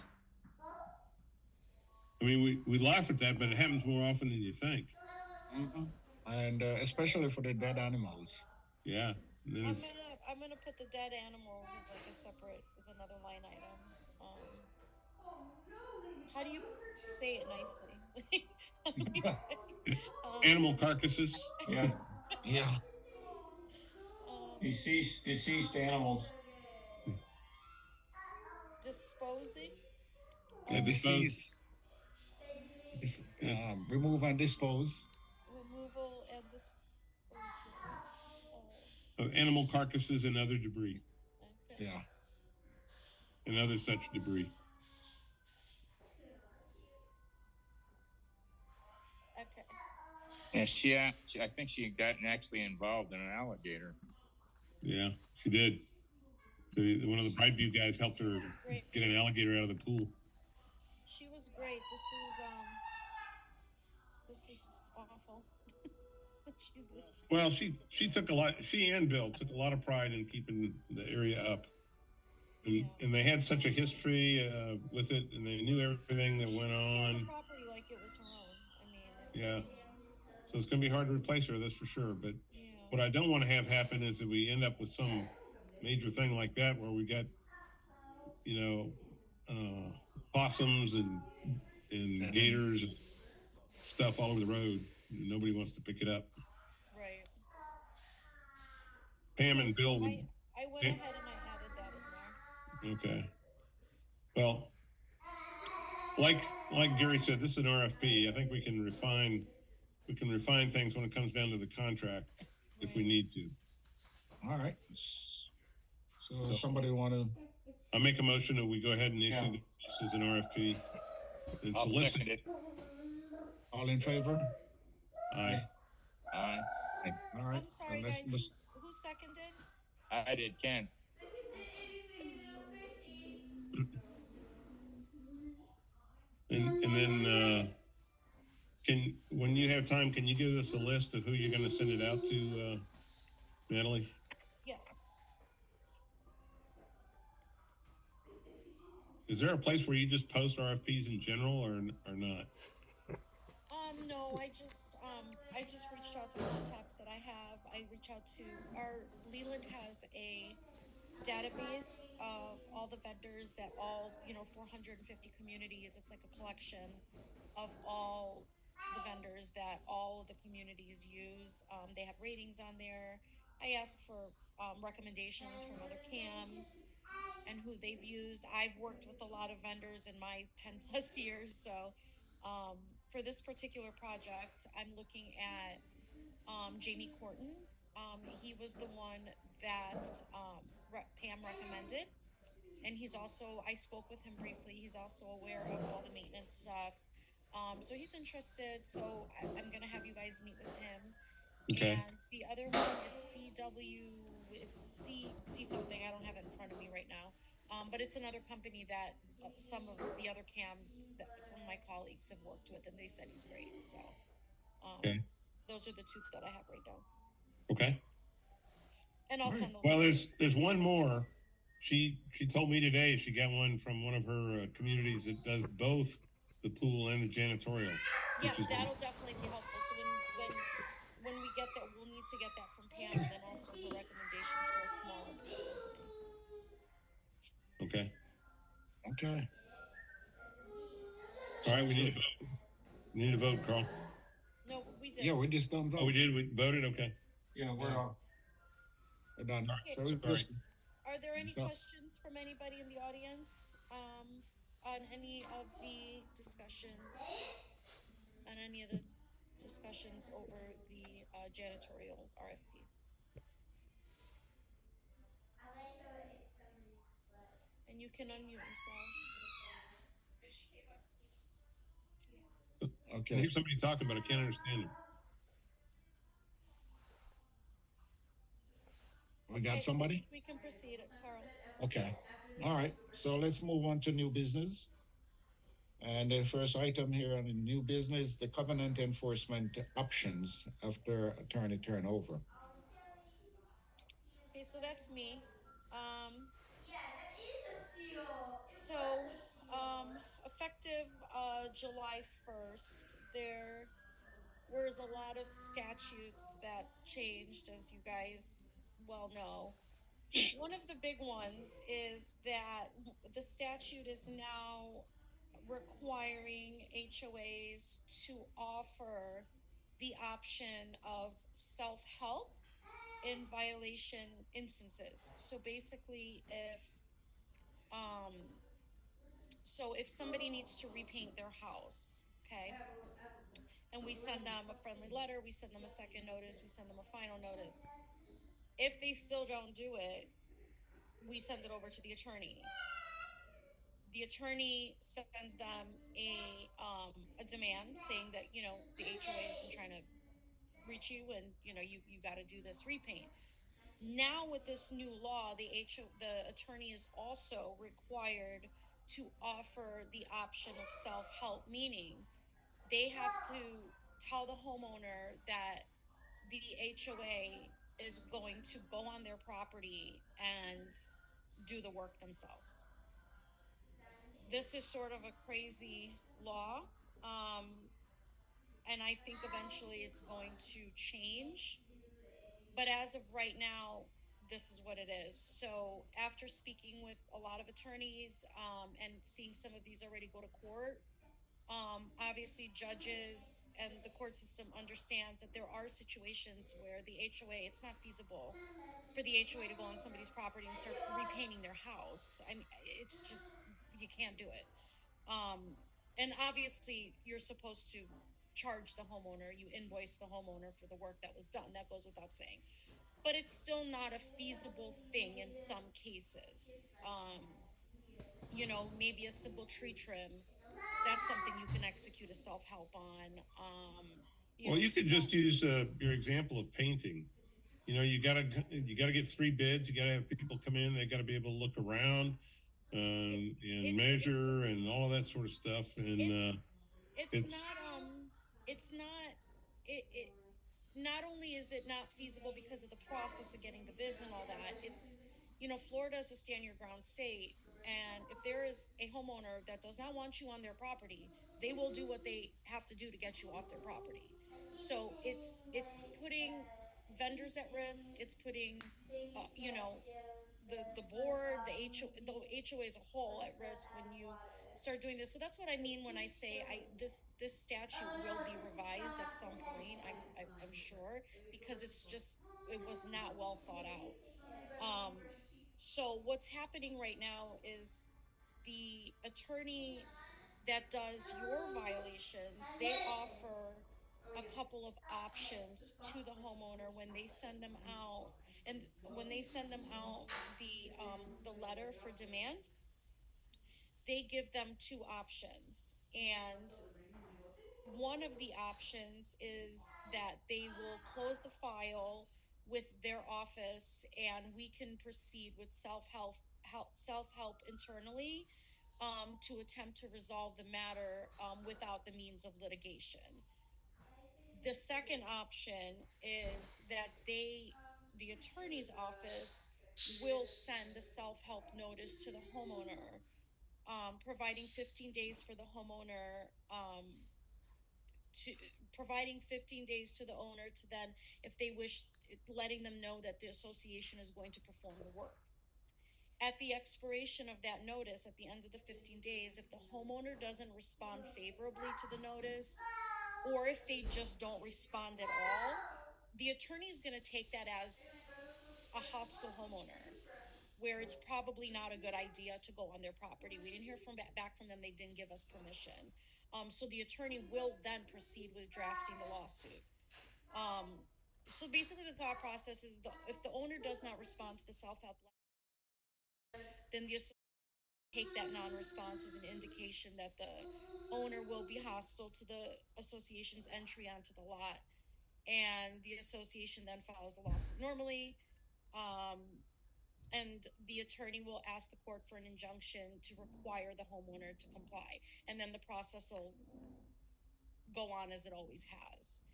I mean, we laugh at that, but it happens more often than you think. Mm-hmm. And especially for the dead animals. Yeah. And then I'm gonna put the dead animals as like as another line item. How do you say it nicely? Let me say, animal carcasses. Yeah. Yeah. Deceased animals. Disposing. Deceased. Remove and dispose. Removal and disposal of animal carcasses and other debris. Okay. Yeah. And other such debris. Okay. And I think she got actually involved in an alligator. Yeah, she did. So one of the Brightview guys helped her get an alligator out of the pool. She was great. This is awful. Well, she took a lot. She and Bill took a lot of pride in keeping the area up, and they had such a history with it, and they knew everything that went on. The property like it was her own. I mean. Yeah. So it's going to be hard to replace her, that's for sure. But what I don't want to have happen is that we end up with some major thing like that where we got, you know, possums and gators and stuff all over the road. Nobody wants to pick it up. Right. Pam and Bill. I went ahead and I added that in there. Okay. Well, like Gary said, this is an RFP. I think we can refine things when it comes down to the contract if we need to. All right. So somebody want to? I'll make a motion that we go ahead and issue this as an RFP and solicit it. All in favor? Aye. Aye. All right. I'm sorry, guys. Who seconded? I did, Ken. And then when you have time, can you give us a list of who you're going to send it out to, Natalie? Yes. Is there a place where you just post RFPs in general or not? No, I just reached out to contacts that I have. I reach out to Leland has a database of all the vendors that 450 communities. It's like a collection of all the vendors that all the communities use. They have ratings on there. I ask for recommendations from other CAMs and who they've used. I've worked with a lot of vendors in my 10 plus years. So for this particular project, I'm looking at Jamie Corton. He was the one that Pam recommended. And he's also, I spoke with him briefly. He's also aware of all the maintenance stuff. So he's interested. So I'm going to have you guys meet with him. Okay. And the other one is CW, it's C something. I don't have it in front of me right now. But it's another company that some of the other CAMs that some of my colleagues have worked with, and they said he's great. So Okay. those are the two that I have right now. Okay. And I'll send those. Well, there's one more. She told me today she got one from one of her communities that does both the pool and the janitorial. Yeah, that'll definitely be helpful. So when we get that, we'll need to get that from Pam, and then also her recommendations for a smaller pool company. Okay. Okay. All right, we need to vote. We need to vote, Carl. No, we did. Yeah, we just don't vote. Oh, we did. We voted. Okay. Yeah, we're Yeah. on. We're done. Okay. So we Sorry. just, Are there any So- questions from anybody in the audience on any of the discussion, on any of the discussions over the janitorial RFP? And you can unmute yourself. I okay. hear somebody talking, but I can't understand them. We got somebody? We can proceed, Carl. Okay. All right. So let's move on to new business. And the first item here on the new business, the covenant enforcement options after attorney turnover. Okay, so that's me. So effective July 1st, there was a lot of statutes that changed, as you guys well know. One of the big ones is that the statute is now requiring HOAs to offer the option of self-help in violation instances. So basically, if somebody needs to repaint their house, okay, and we send them a friendly letter, we send them a second notice, we send them a final notice. If they still don't do it, we send it over to the attorney. The attorney sends them a demand saying that, you know, the HOA has been trying to reach you and, you know, you got to do this repaint. Now with this new law, the attorney is also required to offer the option of self-help, meaning they have to tell the homeowner that the HOA is going to go on their property and do the work themselves. This is sort of a crazy law. And I think eventually it's going to change. But as of right now, this is what it is. So after speaking with a lot of attorneys and seeing some of these already go to court, obviously judges and the court system understands that there are situations where the HOA, it's not feasible for the HOA to go on somebody's property and start repainting their house. I mean, it's just, you can't do it. And obviously you're supposed to charge the homeowner, you invoice the homeowner for the work that was done. That goes without saying. But it's still not a feasible thing in some cases. You know, maybe a simple tree trim, that's something you can execute a self-help on. You could just use your example of painting. You know, you gotta get 3 bids. You gotta have people come in. They gotta be able to look around and measure and all of that sort of stuff. And not only is it not feasible because of the process of getting the bids and all that, it's, you know, Florida is a stand your ground state. And if there is a homeowner that does not want you on their property, they will do what they have to do to get you off their property. So it's putting vendors at risk. It's putting, you know, the board, the HOA as a whole at risk when you start doing this. So that's what I mean when I say this statute will be revised at some point. I'm sure, because it was not well thought out. So what's happening right now is the attorney that does your violations, they offer a couple of options to the homeowner when they send them out. And when they send them out the letter for demand, they give them two options. And one of the options is that they will close the file with their office and we can proceed with self-help internally, to attempt to resolve the matter, without the means of litigation. The second option is that the attorney's office will send the self-help notice to the homeowner, providing 15 days for the homeowner, to providing 15 days to the owner to then, if they wish, letting them know that the association is going to perform the work. At the expiration of that notice, at the end of the 15 days, if the homeowner doesn't respond favorably to the notice, or if they just don't respond at all, the attorney is going to take that as a hostile homeowner, where it's probably not a good idea to go on their property. We didn't hear back from them. They didn't give us permission. So the attorney will then proceed with drafting the lawsuit. So basically the thought process is, if the owner does not respond to the self-help letter, then the take that non-response as an indication that the owner will be hostile to the association's entry onto the lot, and the association then files the lawsuit normally. And the attorney will ask the court for an injunction to require the homeowner to comply, and then the process will go on as it always has.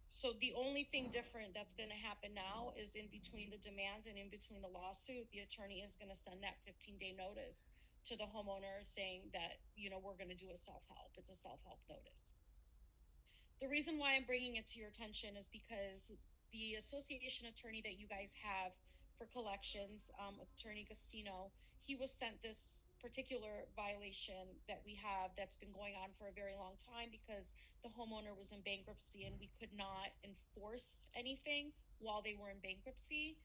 So the only thing different that's going to happen now is, in between the demand and in between the lawsuit, the attorney is going to send that 15-day notice to the homeowner saying that, we're going to do a self-help. It's a self-help notice. The reason why I'm bringing it to your attention is because the association attorney that you guys have for collections, Attorney Gastino, he was sent this particular violation that we have that's been going on for a very long time, because the homeowner was in bankruptcy and we could not enforce anything while they were in bankruptcy.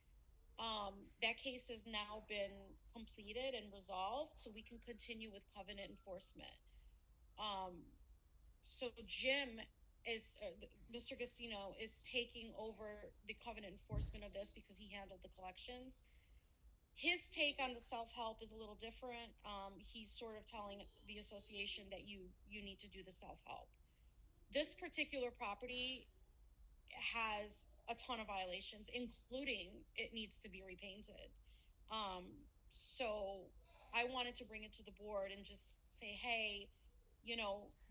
That case has now been completed and resolved, so we can continue with covenant enforcement. So Jim is, Mr. Gastino is taking over the covenant enforcement of this because he handled the collections. His take on the self-help is a little different. He's sort of telling the association that you need to do the self-help. This particular property has a ton of violations, including it needs to be repainted. So I wanted to bring it to the board and just say, hey,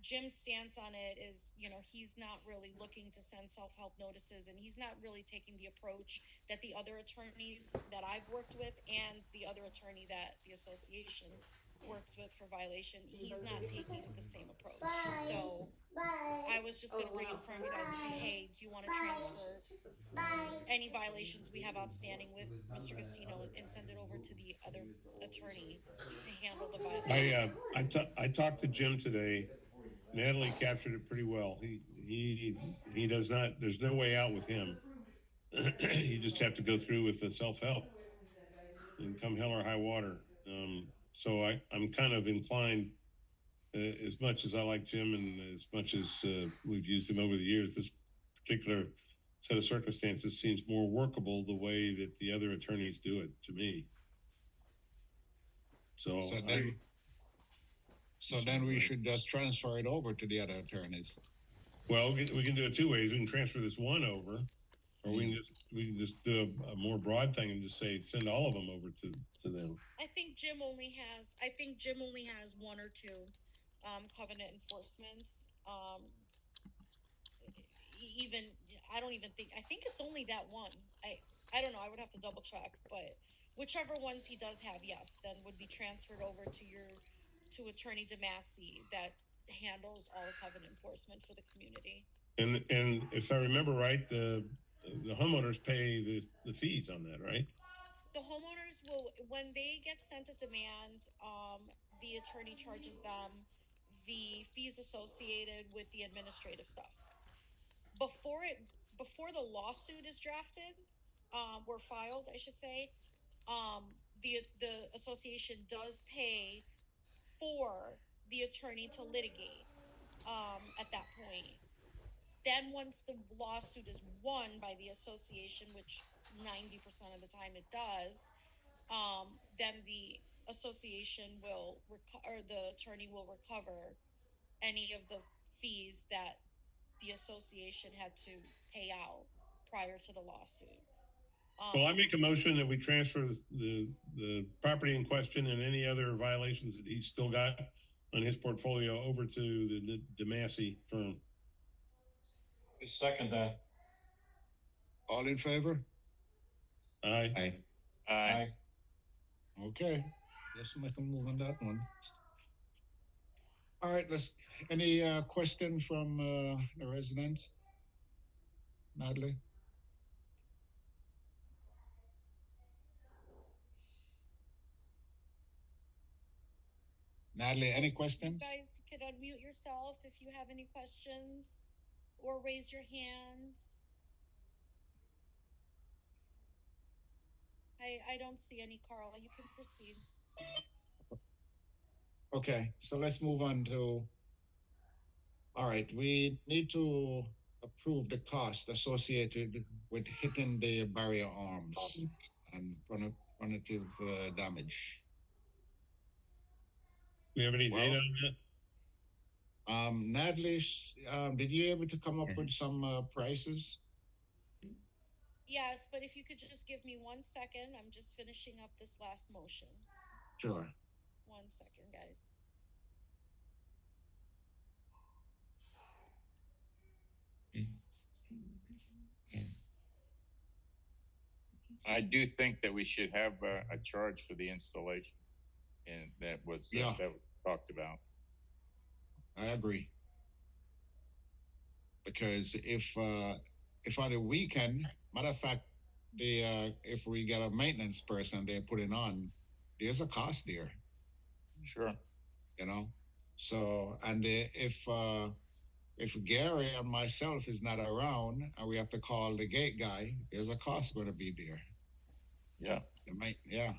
Jim's stance on it is, he's not really looking to send self-help notices, and he's not really taking the approach that the other attorneys that I've worked with and the other attorney that the association works with for violation, he's not taking the same approach. So I was just going to bring it in front of you guys and say, hey, do you want to transfer any violations we have outstanding with Mr. Gastino and send it over to the other attorney to handle the violation? I talked to Jim today. Natalie captured it pretty well. He does not. There's no way out with him. You just have to go through with the self-help and come hell or high water. So I'm kind of inclined, as much as I like Jim and as much as we've used him over the years, this particular set of circumstances seems more workable the way that the other attorneys do it, to me. So then we should just transfer it over to the other attorneys. Well, we can do it two ways. We can transfer this one over, or we can just do a more broad thing and just say send all of them over to them. I think Jim only has one or two covenant enforcements. I think it's only that one. I don't know, I would have to double check, but whichever ones he does have, yes, then would be transferred over to Attorney DeMassey that handles all the covenant enforcement for the community. And if I remember right, the homeowners pay the fees on that, right? The homeowners will, when they get sent a demand, the attorney charges them the fees associated with the administrative stuff. Before the lawsuit is drafted, or filed, I should say, the association does pay for the attorney to litigate, at that point. Then once the lawsuit is won by the association, which 90% of the time it does, then the association will or the attorney will recover any of the fees that the association had to pay out prior to the lawsuit. Well, I make a motion that we transfer the property in question and any other violations that he's still got on his portfolio over to the DeMassey firm. I second that. All in favor? Aye. Aye. Aye. Okay, let's make a move on that one. All right, any question from the residents? Natalie? Natalie, any questions? You guys could unmute yourself if you have any questions, or raise your hands. I don't see any, Carla. You can proceed. Okay, so let's move on to, all right, we need to approve the cost associated with hitting the barrier arms and punitive damage. We have any data on that? Natalie, did you able to come up with some prices? Yes, but if you could just give me 1 second, I'm just finishing up this last motion. Sure. 1 second, guys. I do think that we should have a charge for the installation, and that was talked about. I agree. Because if on the weekend, matter of fact, if we get a maintenance person, they put it on, there's a cost there. Sure. You know, so and if Gary and myself is not around and we have to call the gate guy, there's a cost going to be there. Yeah. Yeah.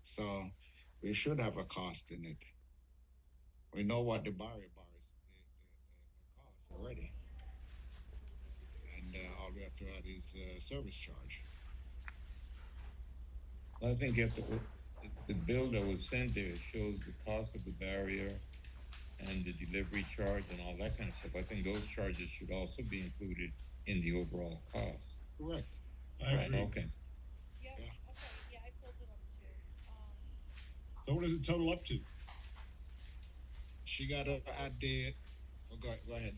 So we should have a cost in it. We know what the barrier bars the cost already. And all we have to add is service charge. I think you have to, the bill that was sent there shows the cost of the barrier and the delivery charge and all that kind of stuff. I think those charges should also be included in the overall cost. Correct. I agree. Okay. Yeah. Okay. Yeah, I pulled it up too. So what does it total up to? She got to add the. Oh, go ahead.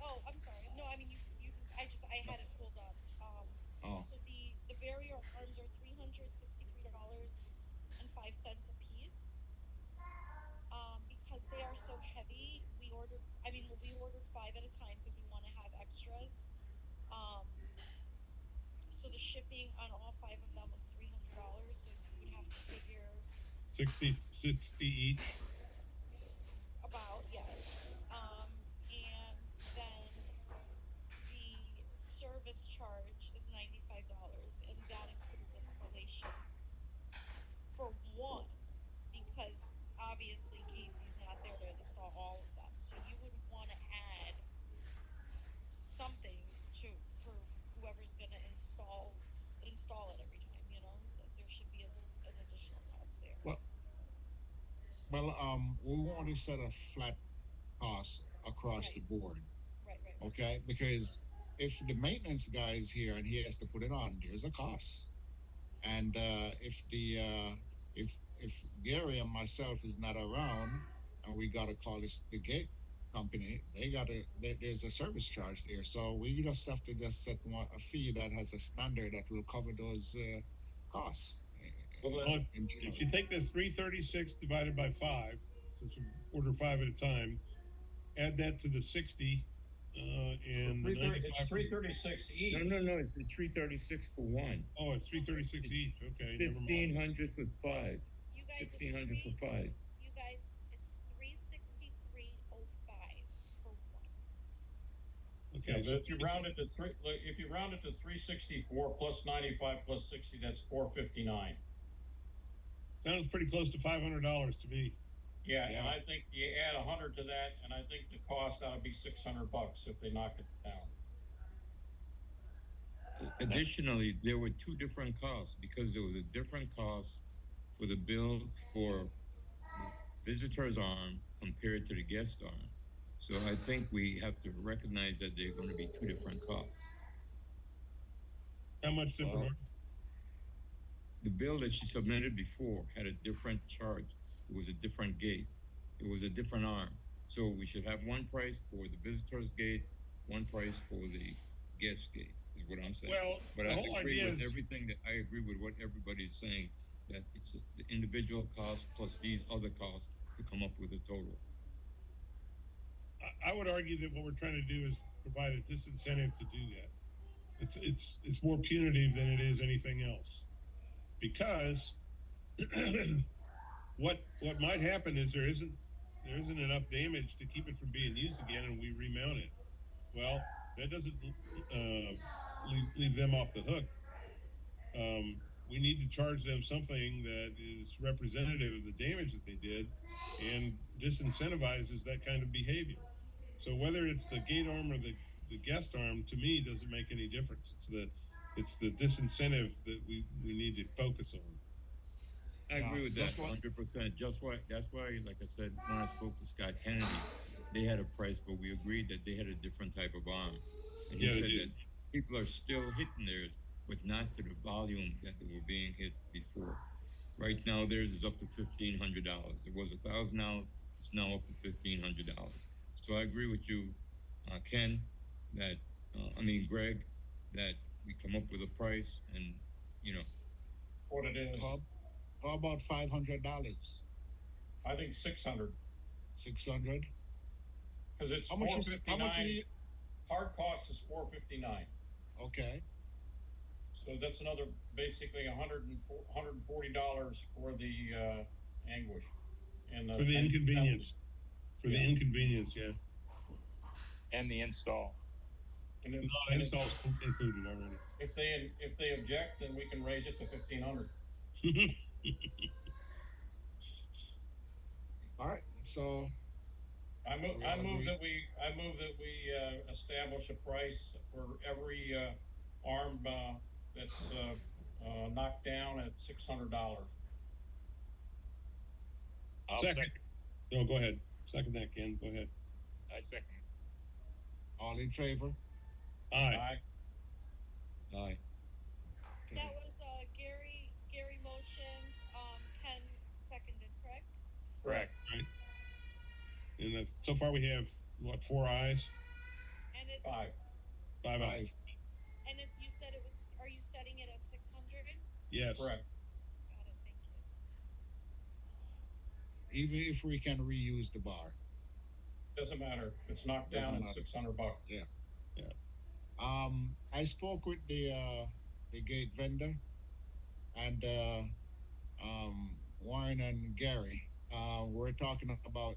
Oh, I'm sorry. No, I mean you can. I had it pulled up. So the barrier arms are $363.05 a piece. Because they are so heavy, we ordered 5 at a time because we want to have extras. So the shipping on all 5 of them was $300. So you would have to figure 60 each. About, yes. And then the service charge is $95, and that includes installation for one, because obviously Casey's not there to install all of them. So you would want to add something for whoever's going to install it every time. You know, there should be an additional cost there. Well, we want to set a flat cost across the board. Right. Okay, because if the maintenance guy is here and he has to put it on, there's a cost. And if Gary and myself is not around and we got to call the gate company, there's a service charge there. So we just have to set a fee that has a standard that will cover those costs. Well, if you take the 336 divided by 5, since we order 5 at a time, add that to the 60, and the 95. It's 336 each. No. It's 336 for one. Oh, it's 336 each. Okay, 1,500 with 5. You guys, 1,600 for 5. You guys, it's $363.05 for one. Okay, Yeah, so but if you round it to if you round it to 364 plus 95 plus 60, that's 459. sounds pretty close to $500 to me. Yeah, Yeah. and I think you add 100 to that, and I think the cost ought to be $600 if they knock it down. Additionally, there were two different costs because there was a different cost for the bill for the visitor's arm compared to the guest arm. So I think we have to recognize that they're going to be two different costs. How much different? Well, The bill that she submitted before had a different charge. It was a different gate. It was a different arm. So we should have one price for the visitor's gate, one price for the guest gate, is what I'm saying. Well, but the I whole agree idea with is- everything that I agree with what everybody's saying, that it's the individual cost plus these other costs to come up with a total. I would argue that what we're trying to do is provide a disincentive to do that. It's more punitive than it is anything else, because what might happen is there isn't enough damage to keep it from being used again, and we remount it. Well, that doesn't leave them off the hook. We need to charge them something that is representative of the damage that they did, and disincentivizes that kind of behavior. So whether it's the gate arm or the guest arm, to me, doesn't make any difference. It's the disincentive that we need to focus on. I agree with that that's what- 100%. That's why, like I said, when I spoke to Scott Kennedy, they had a price, but we agreed that they had a different type of arm. And he Yeah, they said do. that people are still hitting theirs, but not to the volume that they were being hit before. Right now, theirs is up to $1,500. It was $1,000. It's now up to $1,500. So I agree with you, Ken, that Greg, that we come up with a price, and What it is, how about $500? I think 600 600? because it's How much is 459. Hard cost is 459. Okay. So that's another basically $140 for the anguish and For the inconvenience. For the Yeah. inconvenience, yeah. And the install. And then, No, the install's included already. if they object, then we can raise it to 1,500. All right. So I move We all agree. that we establish a price for every arm that's knocked down at $600. I'll Second. No, go ahead. Second that, Ken. Go ahead. I second. all in favor? Aye. Aye. That was, Gary motioned, Ken seconded, correct? Correct. And so far we have, what, 4 ayes? And it's, 5. 5 ayes. and you said it was, are you setting it at 600? Yes. Correct. Got it, thank you. Even if we can reuse the bar. Doesn't matter. It's knocked down Doesn't at matter. $600. I spoke with the gate vendor, and Warren and Gary. We're talking about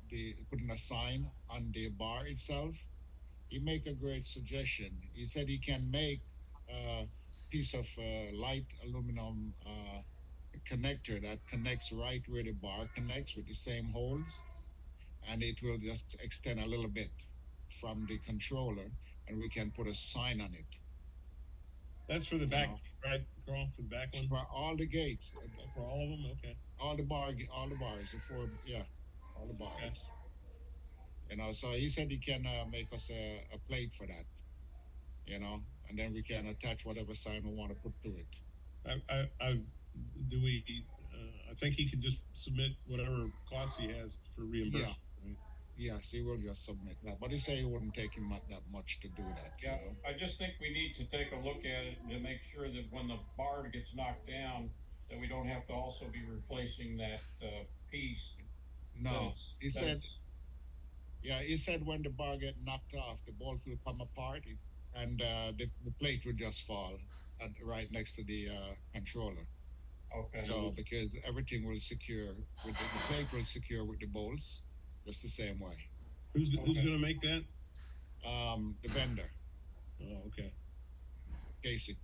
putting a sign on the bar itself. He make a great suggestion. He said he can make a piece of light aluminum connector that connects right where the bar connects with the same holes, and it will just extend a little bit from the controller, and we can put a sign on it. That's for the back, No. right, Carl? For the back one? For all the gates, For all of them? Okay. all the bars, all the bars. So he said he can make us a plate for that, and then we can attach whatever sign we want to put to it. I think he can just submit whatever costs he has for reimbursement. Right? Yes, he will just submit that, but he said it wouldn't take him that much to do that. Yeah, I just think we need to take a look at it to make sure that when the bar gets knocked down, that we don't have to also be replacing that piece. No, he said when the bar get knocked off, the bolt will come apart, and the plate will just fall right next to the controller. Okay. So because everything will secure with the plate will secure with the bolts, just the same way. Who's gonna make that? The vendor, Oh, okay. Casey.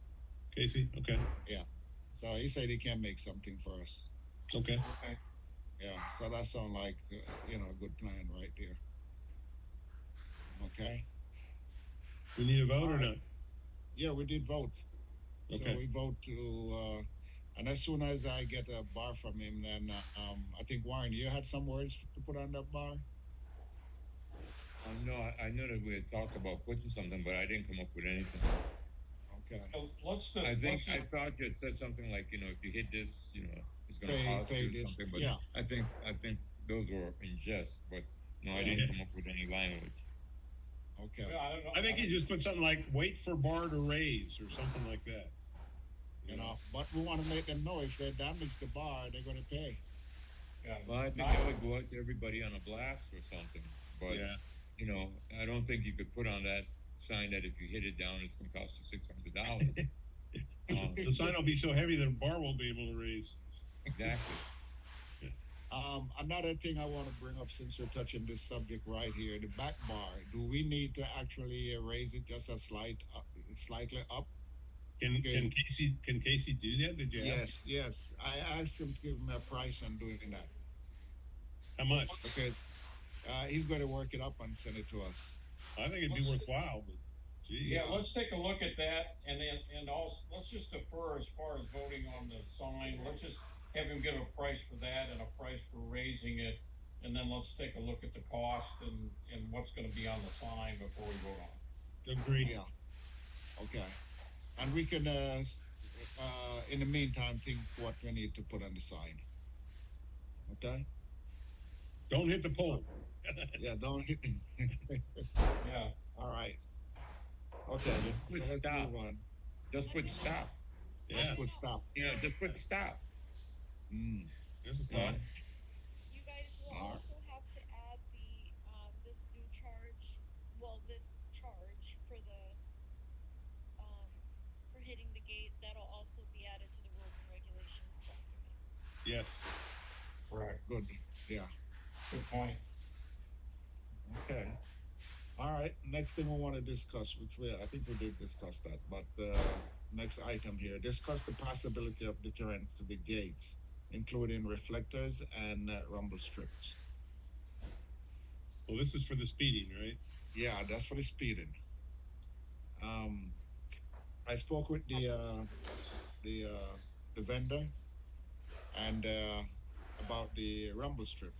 Okay. Yeah. So he said he can make something for us. Okay. Okay. Yeah. So that sounds like a good plan right there. Okay. We need a vote All or right. not? Yeah, we did vote. Okay. So we vote to, and as soon as I get a bar from him, then I think Warren, you had some words to put on that bar. No, I know that we had talked about putting something, but I didn't come up with anything. Okay. So let's just, I let's think I just- thought you had said something like, if you hit this, it's going to Pay- cost pay you this, something. But yeah. I think those were in jest. But no, I Yeah. didn't come up with any language. Okay. yeah, I don't know. I think you just put something like "wait for bar to raise" or something like that. But we want to make them know if they damage the bar, they're going to pay. Yeah. Well, I think that would go out to everybody on a blast or something. But Yeah. I don't think you could put on that sign that if you hit it down, it's going to cost you $600. The sign will be so heavy that a bar won't be able to raise. Exactly. Another thing I want to bring up since we're touching this subject right here, the back bar. Do we need to actually raise it just slightly up? Can Okay. Casey do that? Did you ask? Yes. I asked him to give me a price on doing that How much? because he's going to work it up and send it to us. I think it'd be worthwhile, but geez. Yeah, let's take a look at that, and also let's just defer as far as voting on the sign. Let's just have him give a price for that and a price for raising it, and then let's take a look at the cost and what's going to be on the sign before we vote on it. Agreed. Yeah. Okay. And we can, in the meantime, think what we need to put on the sign. Okay. Don't hit the pole. Yeah. Don't hit. Yeah. All right. Okay. So let's stop. move on. Just put stop. Let's Yeah. put stop. Just put stop. There's a thought. You guys will Alright. also have to add this new charge, this charge for for hitting the gate. That'll also be added to the rules and regulations document. Yes. Correct. Good. Yeah. Good point. Okay. All right. Next thing we want to discuss, I think we did discuss that, but next item here, discuss the possibility of deterrent to the gates, including reflectors and rumble strips. Well, this is for the speeding, right? Yeah, that's for the speeding. I spoke with the vendor and about the rumble strip.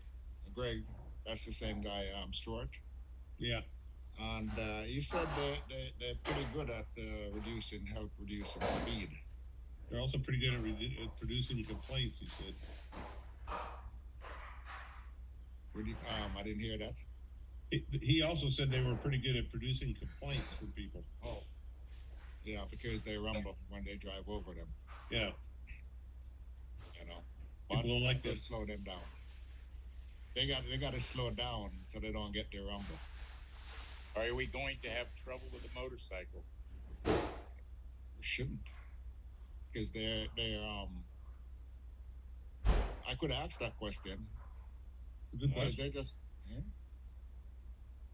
Greg, that's the same guy, Stuart. Yeah. And he said they're pretty good at help reducing speed. They're also pretty good at producing complaints, he said. I didn't hear that. He also said they were pretty good at producing complaints from people. Oh, yeah, because they rumble when they drive over them. Yeah. But People don't like to this. slow them down. They got to slow down so they don't get their rumble. Are we going to have trouble with the motorcycles? We shouldn't, because they're I could ask that question. Good Because question. they just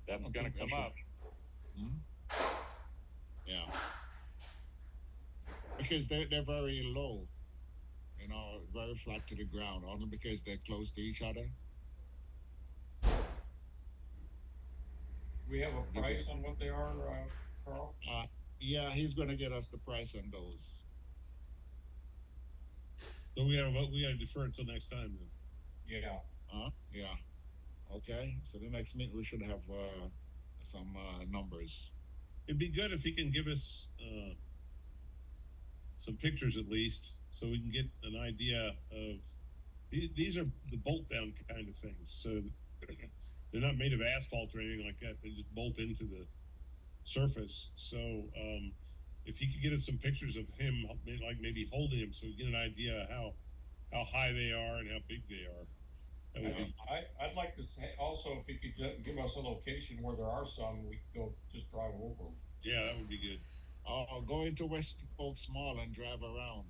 That's I don't going to think come they up. Yeah. Because they're very low, very flat to the ground, only because they're close to each other. We have a price on what they are, Carl? Yeah, he's going to get us the price on those. So we gotta defer until next time then. Yeah. Yeah. Okay. So the next meeting we should have some numbers. It'd be good if he can give us some pictures at least, so we can get an idea of these are the bolt down kind of things. So they're not made of asphalt or anything like that. They just bolt into the surface. So if he could get us some pictures of him, like maybe holding him, so we get an idea how high they are and how big they are. That would be. I'd like to say also if he could give us a location where there are some, we could go just drive over them. Yeah, that would be good. I'll go into West Oaks Mall and drive around.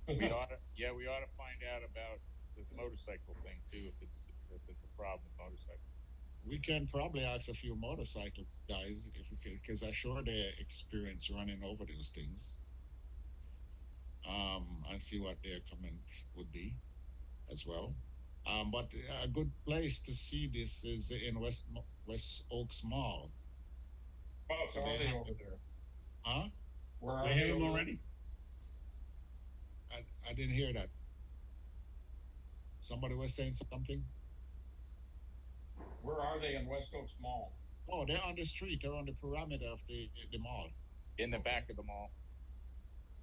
We ought to, yeah, we ought to find out about the motorcycle thing too, if it's a problem with motorcycles. We can probably ask a few motorcycle guys if we could, because I'm sure they experience running over those things. And see what their comment would be as well. But a good place to see this is in West Oaks Mall. Oh, so They are they have over the- there? Huh? Where are They they have them over already? I didn't hear that. Somebody was saying something. Where are they in West Oaks Mall? Oh, they're on the street. They're on the perimeter of the mall. In the back of the mall.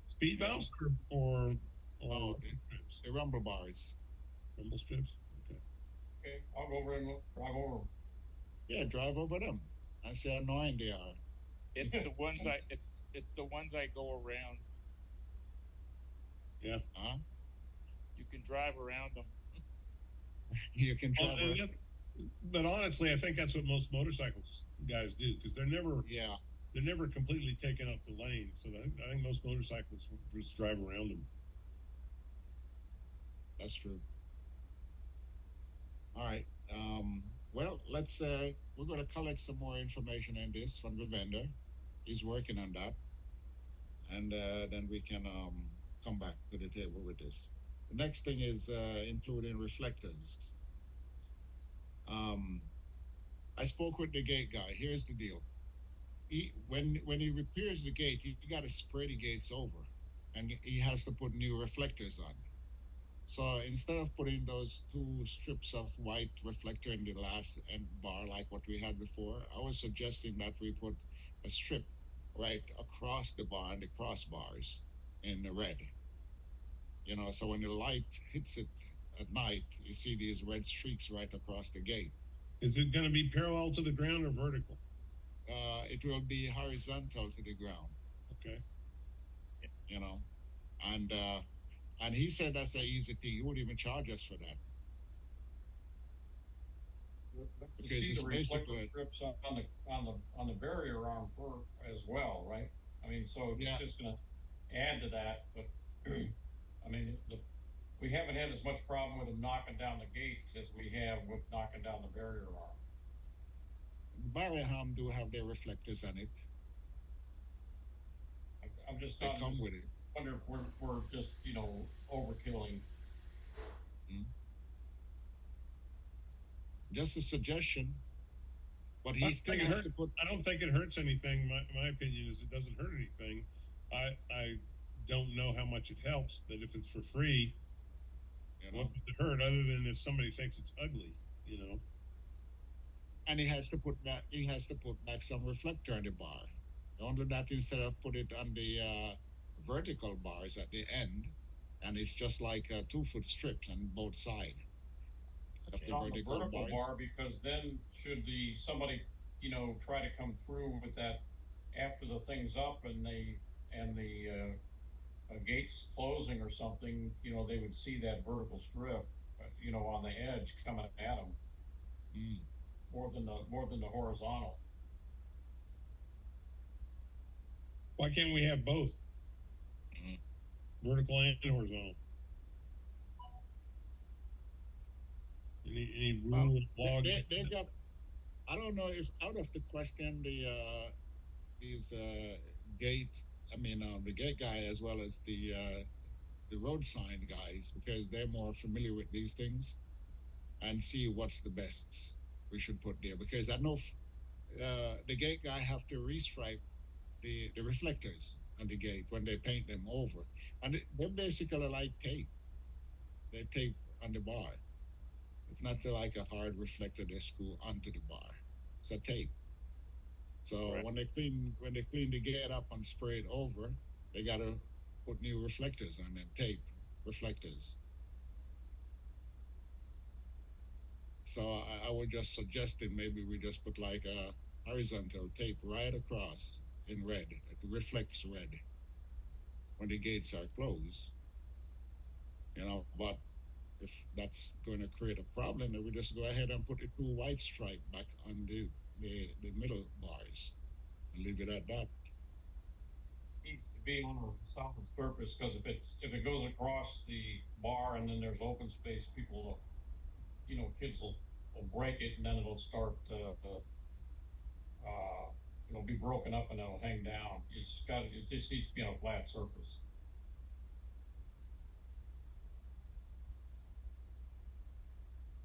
Speed bumps or Oh, strips? the rumble bars. Rumble strips? Okay. Okay, I'll go over and drive over. Yeah, drive over them and see how annoying they are. It's the ones it's the ones I go around. Yeah. Huh? You can drive around them. You can drive Well, around. but honestly, I think that's what most motorcycles guys do because they're never completely taking up the lane. So I think most motorcyclists just drive around them. That's true. All right. Well, let's we're going to collect some more information on this from the vendor. He's working on that, and then we can come back to the table with this. The next thing is including reflectors. I spoke with the gate guy. Here's the deal. When he repairs the gate, he got to spray the gates over, and he has to put new reflectors on. So instead of putting those two strips of white reflector in the last end bar like what we had before, I was suggesting that we put a strip right across the bar and the crossbars in the red. You know, so when the light hits it at night, you see these red streaks right across the gate. Is it going to be parallel to the ground or vertical? It will be horizontal to the ground. Okay. You know, and he said that's an easy thing. He wouldn't even charge us for that. Because it's basically strips on the barrier arm as well, right? I mean, so it's just going to add to that. But I mean, we haven't had as much problem with them knocking down the gates as we have with knocking down the barrier arm. Barrier arm do have their reflectors on it. I'm just they come with it. Wonder if we're just overkilling. Just a suggestion, but he's still have to put. I don't think it hurts anything. My opinion is it doesn't hurt anything. I don't know how much it helps, but if it's for free, what does it hurt other than if somebody thinks it's ugly, you know? And he has to put back some reflector on the bar. Only that instead of put it on the vertical bars at the end, and it's just like 2-foot strips on both sides of the vertical bars. Bar, because then should somebody try to come through with that after the thing's up and the gates closing or something, they would see that vertical strip, on the edge coming at them. More than the horizontal. Why can't we have both? Vertical and horizontal. Any rule law? They got. I don't know if out of the question these gates. I mean the gate guy as well as the road sign guys, because they're more familiar with these things, and see what's the best we should put there. Because I know the gate guy have to restripe the reflectors on the gate when they paint them over, and they're basically like tape. They tape on the bar. It's not like a hard reflector they screw onto the bar. It's a tape. So when they clean the gate up and spray it over, they gotta put new reflectors on them, tape reflectors. So I would just suggesting maybe we just put like a horizontal tape right across in red. It reflects red when the gates are closed. But if that's going to create a problem, then we just go ahead and put the 2 white stripe back on the middle bars and leave it at that. Needs to be on the southwest purpose, because if it goes across the bar and then there's open space, people will, kids will break it and then it'll start, be broken up and it'll hang down. It just needs to be on a flat surface.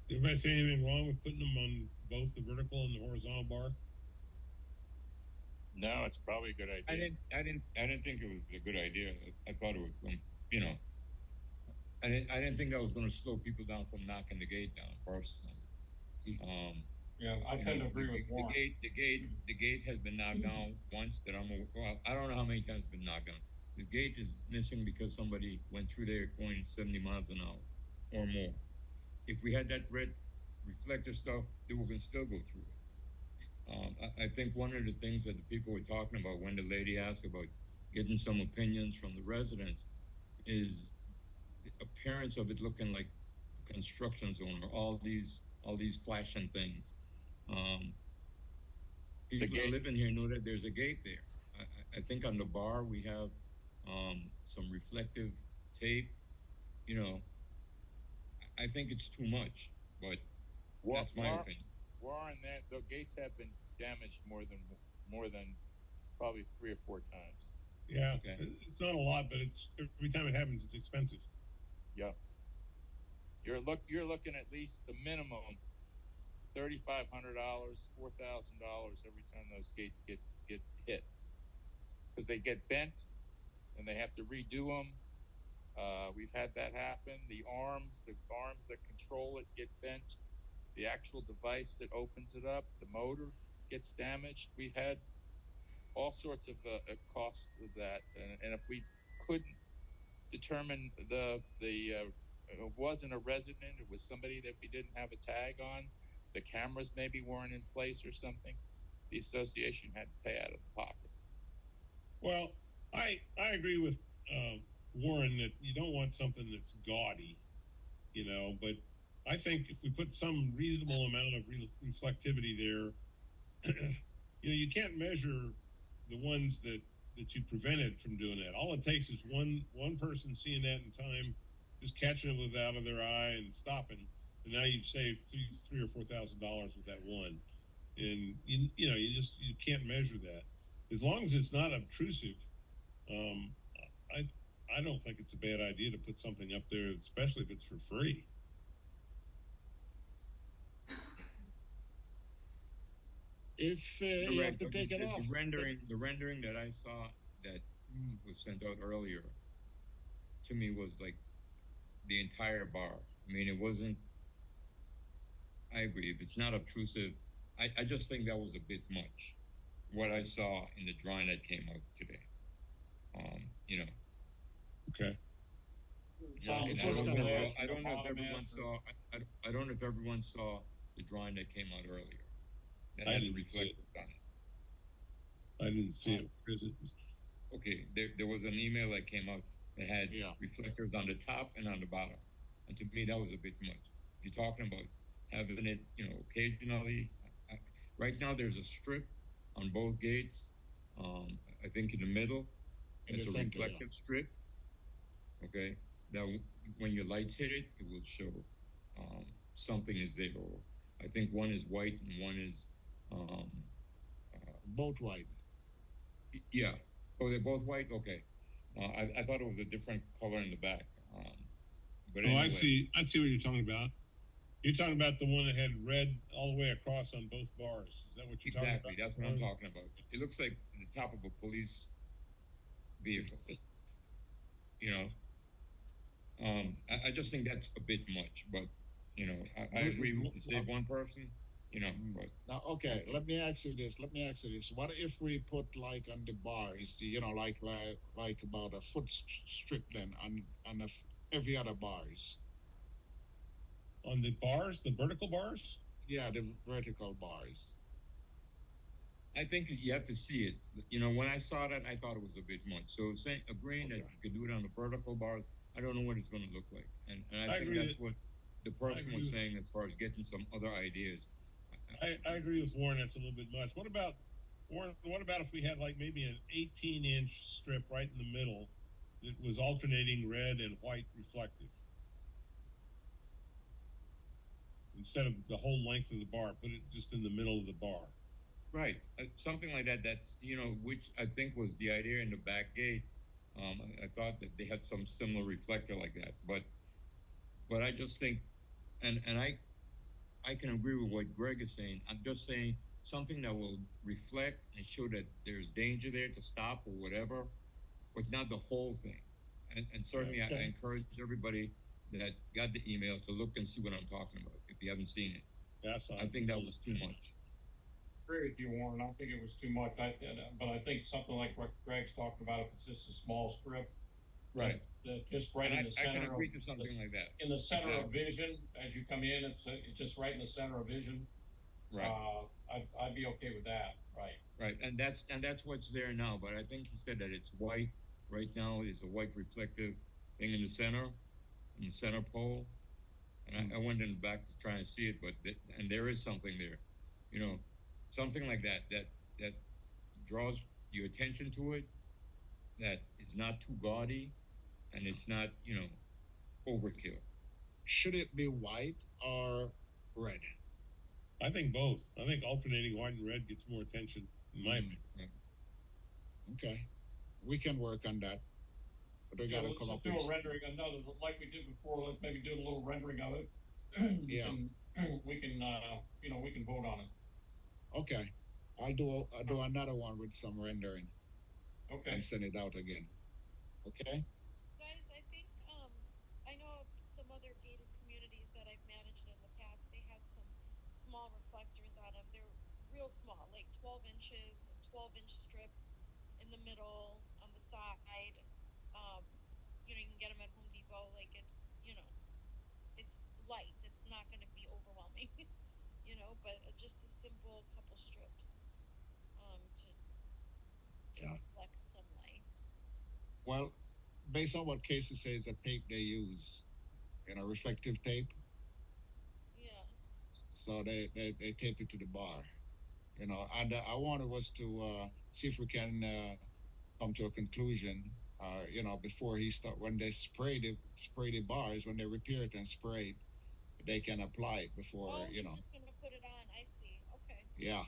Did anybody say anything wrong with putting them on both the vertical and the horizontal bar? No, it's probably a good idea. I didn't think it was a good idea. I thought it was going, I didn't think that was going to slow people down from knocking the gate down personally. Yeah, I tend to agree with Warren. The gate has been knocked down once that I don't know how many times it's been knocked down. The gate is missing because somebody went through there going 70 miles an hour or more. If we had that red reflector stuff, they were going to still go through it. I think one of the things that the people were talking about when the lady asked about getting some opinions from the residents is the appearance of it looking like a construction zone or all these flashing things. People that live in here know that there's a gate there. I think on the bar we have some reflective tape. I think it's too much, but that's my opinion. Warren, the gates have been damaged more than probably 3 or 4 times. Yeah, okay. It's not a lot, but it's every time it happens, it's expensive. Yep. You're looking at least the minimum $3,500, $4,000 every time those gates get hit, because they get bent and they have to redo them. We've had that happen. The arms that control it get bent. The actual device that opens it up, the motor gets damaged. We've had all sorts of costs with that, and if we couldn't determine it wasn't a resident, it was somebody that we didn't have a tag on, the cameras maybe weren't in place or something, the association had to pay out of the pocket. Well, I agree with Warren that you don't want something that's gaudy, but I think if we put some reasonable amount of reflectivity there, you can't measure the ones that you prevented from doing that. All it takes is one person seeing that in time, just catching it out of their eye and stopping, and now you've saved $3,000 or $4,000 with that one. And you can't measure that. As long as it's not obtrusive, I don't think it's a bad idea to put something up there, especially if it's for free. If you have to take it off. The rendering that I saw that was sent out earlier to me was like the entire bar. I mean, it wasn't. I agree. If it's not obtrusive, I just think that was a bit much. What I saw in the drawing that came out today. Okay. I don't know if everyone saw the drawing that came out earlier. I didn't reflect on it. I didn't see it. Okay, there was an email that came out that had reflectors on the top and on the bottom, and to me that was a bit much. If you're talking about having it, occasionally. Right now, there's a strip on both gates. I think in the middle, it's a reflective strip. Okay, now when your lights hit it, it will show something is there. Or I think one is white and one is both white. Yeah. Oh, they're both white. Okay. I thought it was a different color in the back. But anyway. I see what you're talking about. You're talking about the one that had red all the way across on both bars. Is that what you're talking about? Exactly. That's what I'm talking about. It looks like the top of a police vehicle. I just think that's a bit much, but I agree with to save one person. But. Now, okay. Let me ask you this. What if we put like on the bars, like about a foot strip then on every other bars? On the bars, the vertical bars? Yeah, the vertical bars. I think you have to see it. When I saw that, I thought it was a bit much. So agreeing that you could do it on the vertical bars, I don't know what it's going to look like. And I think that's what the person was saying as far as getting some other ideas. I agree with Warren. That's a little bit much. What Warren, what about if we had like maybe an 18-inch strip right in the middle that was alternating red and white reflective? Instead of the whole length of the bar, put it just in the middle of the bar. Right, something like that. That's, you know, which I think was the idea in the back gate. I thought that they had some similar reflector like that, but I just think, and I can agree with what Greg is saying. I'm just saying something that will reflect and show that there's danger there to stop or whatever, but not the whole thing. And certainly I encourage everybody that got the email to look and see what I'm talking about if you haven't seen it. That's I think that was too much. Agree with you, Warren. I think it was too much. But I think something like what Greg's talking about, if it's just a small strip, Right. that just right in the I center. can agree to something like that. In the center of vision, as you come in, it's just right in the center of vision. Right. I'd be okay with that. Right. Right, and that's what's there now. But I think he said that it's white right now. It's a white reflective thing in the center pole. And I went in the back to try and see it, but and there is something there, you know, something like that draws your attention to it. That is not too gaudy, and it's not, you know, overkill. Should it be white or red? I think both. I think alternating white and red gets more attention, in my opinion. Okay, we can work on that. But they got to come up with with a rendering. Another like we did before. Let's maybe do a little rendering of it. Yeah, we can we can vote on it. Okay, I'll do another one with some rendering. Okay. And send it out again. Okay. Guys, I think I know some other gated communities that I've managed in the past. They had some small reflectors on them. They're real small, like 12 inches, a 12-inch strip in the middle, on the side. You know, you can get them at Home Depot. Like it's, you know, it's light. It's not going to be overwhelming, you know, but just a simple couple strips to reflect some light. Well, based on what Casey says, the tape they use, you know, reflective tape. Yeah. So they tape it to the bar, you know, and I wanted us to see if we can come to a conclusion, you know, before when they spray the bars, when they repair it and spray it, they can apply it before, you know. He's just gonna put it on. I see. Okay. Yeah.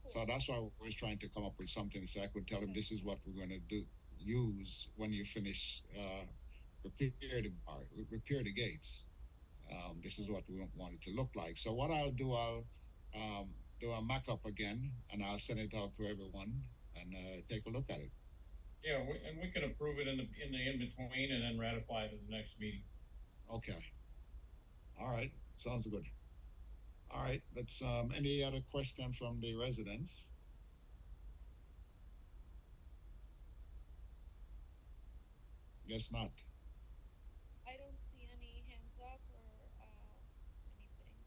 Cool. So that's why we're trying to come up with something so I could tell him this is what we're going to use when you finish repair the gates. This is what we want it to look like. So what I'll do, I'll do a mock-up again, and I'll send it out to everyone and take a look at it. Yeah, we can approve it in between and then ratify it at the next meeting. Okay. All right. Sounds good. All right. Let's. Any other question from the residents? Guess not. I don't see any hands up or anything.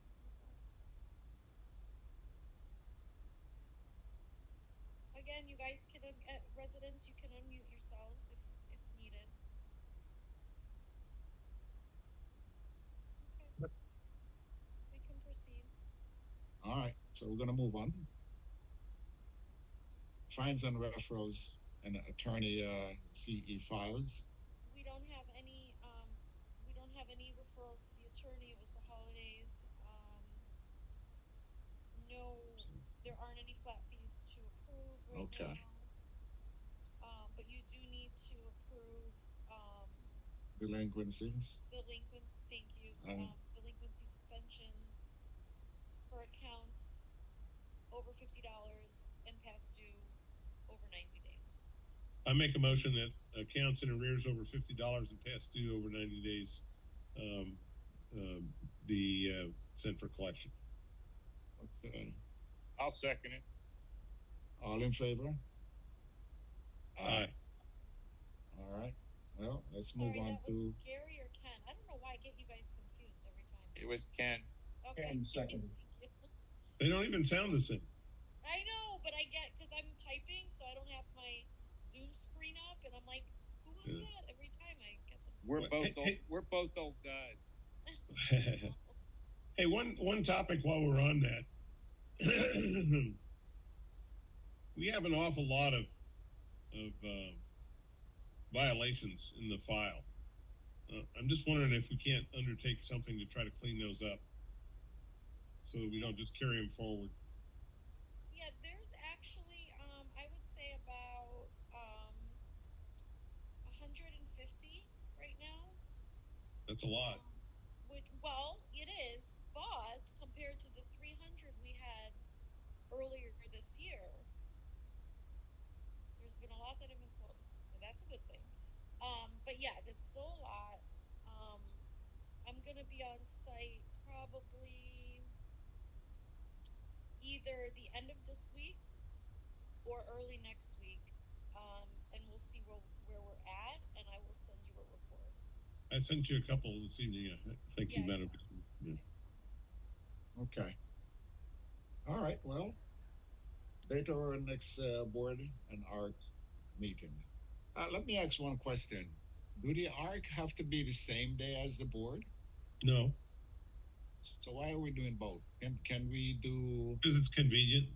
Again, you guys can residents, you can unmute yourselves if needed. Okay, we can proceed. All right, so we're going to move on. Fines and referrals and attorney CE files. We don't have any. We don't have any referrals to the attorney. It was the holidays. No, there aren't any flat fees to approve right now. But you do need to approve delinquencies. Thank you. Delinquency suspensions for accounts over $50 and past due over 90 days. I make a motion that accounts in arrears over $50 and past due over 90 days be sent for collection. I'll second it. All in favor? Aye. All right. Well, let's Sorry, move on that to was Gary or Ken. I don't know why I get you guys confused every time. It was Ken. Okay. Ken second. They don't even sound the same. I know, but I get because I'm typing, so I don't have my Zoom screen up, and I'm like, "Who was that?" Every time I get them. We're both old guys. Hey, one topic while we're on that. we have an awful lot of violations in the file. I'm just wondering if we can't undertake something to try to clean those up, so that we don't just carry them forward. Yeah, there's actually, I would say about 150 right now. That's a lot. Well, it is, but compared to the 300 we had earlier this year, there's been a lot that have been closed, so that's a good thing. But yeah, that's still a lot. I'm gonna be on site probably either the end of this week or early next week, and we'll see where we're at, and I will send you a report. I sent you a couple this evening. I think you better. Yeah. Okay. All right. Well, date of our next board and ARC meeting. Let me ask one question. Do the ARC have to be the same day as the board? No. So why are we doing both? Can we do? Because it's convenient.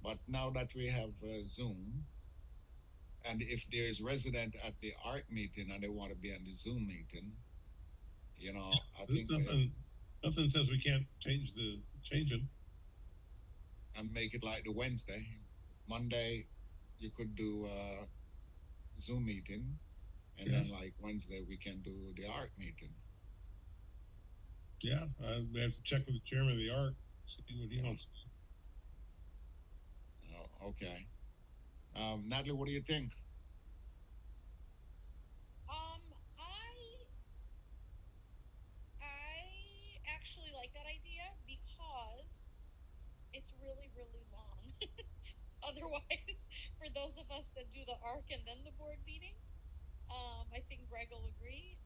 But now that we have Zoom, and if there is resident at the ARC meeting and they want to be on the Zoom meeting, you know, I think nothing says we can't change them. And make it like the Wednesday. Monday, you could do a Zoom meeting, and then like Wednesday we can do the ARC meeting. Yeah, we have to check with the chairman of the ARC, see what he wants. Oh, okay. Natalie, what do you think? I actually like that idea because it's really, really long. Otherwise, for those of us that do the ARC and then the board meeting, I think Greg will agree.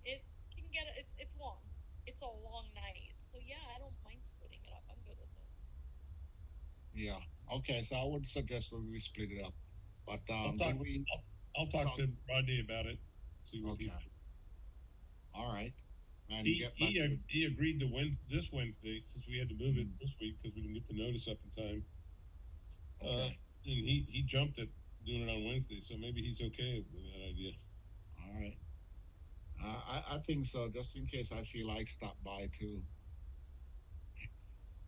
It can get it's long. It's a long night, so yeah, I don't mind splitting it up. I'm good with it. Yeah. Okay. So I would suggest that we split it up, but I'll talk to Rodney about it. See what he. All right. And he agreed to this Wednesday, since we had to move it this week because we didn't get the notice up in time. Okay. And he jumped at doing it on Wednesday, so maybe he's okay with that idea. All right. I think so. Just in case I feel like stop by too,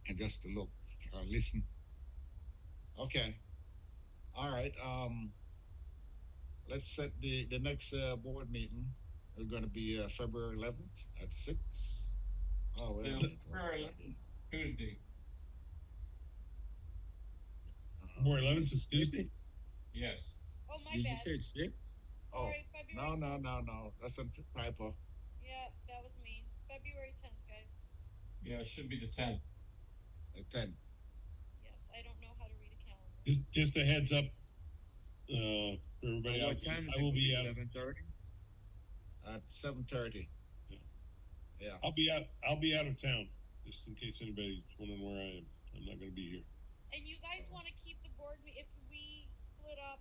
and just to look or listen. Okay. All right. Let's set the next board meeting is going to be February 11th at 6. Oh, wait a minute. Tuesday. February 11th is Tuesday? Yes. Oh, my Did bad. you say 6? Sorry, February 10th. No. That's a typo. Yeah, that was me. February 10th, guys. Yeah, it should be the 10th. The 10th. Yes, I don't know how to read a calendar. Just a heads up, for everybody out. I will be out. 7:30. At 7:30. Yeah. I'll be out of town, just in case anybody's wondering where I am. I'm not going to be here. And you guys want to keep the board, if we split up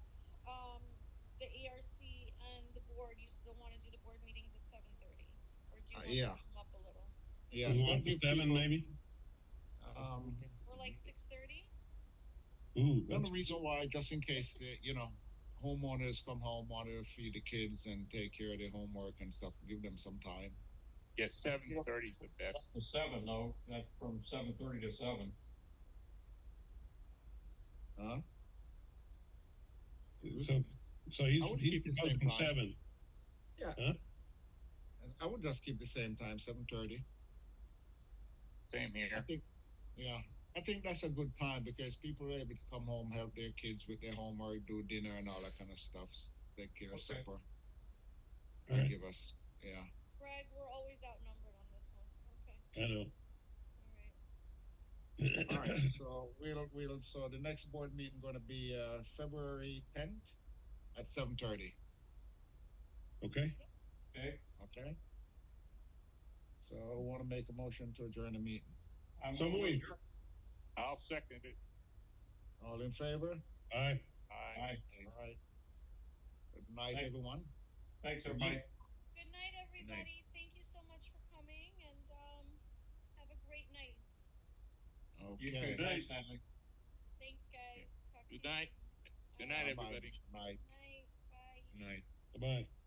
the ARC and the board, you still want to do the board meetings at 7:30, or do you want to come up a little? Yeah, up to 7 maybe. Or like 6:30. Ooh, that's the reason why, just in case homeowners come home, want to feed the kids and take care of their homework and stuff. Give them some time. Yes, 7:30 is the best. That's the 7 though. That's from 7:30 to 7. Huh? So he's the same time. 7. Yeah. Huh? And I would just keep the same time, 7:30. Same here. I think that's a good time because people are able to come home, help their kids with their homework, do dinner and all that kind of stuff, take care of supper. And give us, Greg, we're always outnumbered on this one. Okay. I know. All right. So the next board meeting going to be February 10th at 7:30. Okay. Okay. So I want to make a motion to adjourn the meeting. So moved. I'll second it. All in favor? Aye. Aye. All right. Good night, everyone. Thanks, everybody. Good night, everybody. Thank you so much for coming, and have a great night. Okay. Thanks, Natalie. Thank Thanks, guys. Talk to Good you night. soon. Good night, Bye-bye. everybody. Bye. Night. Bye. Good night. Bye-bye.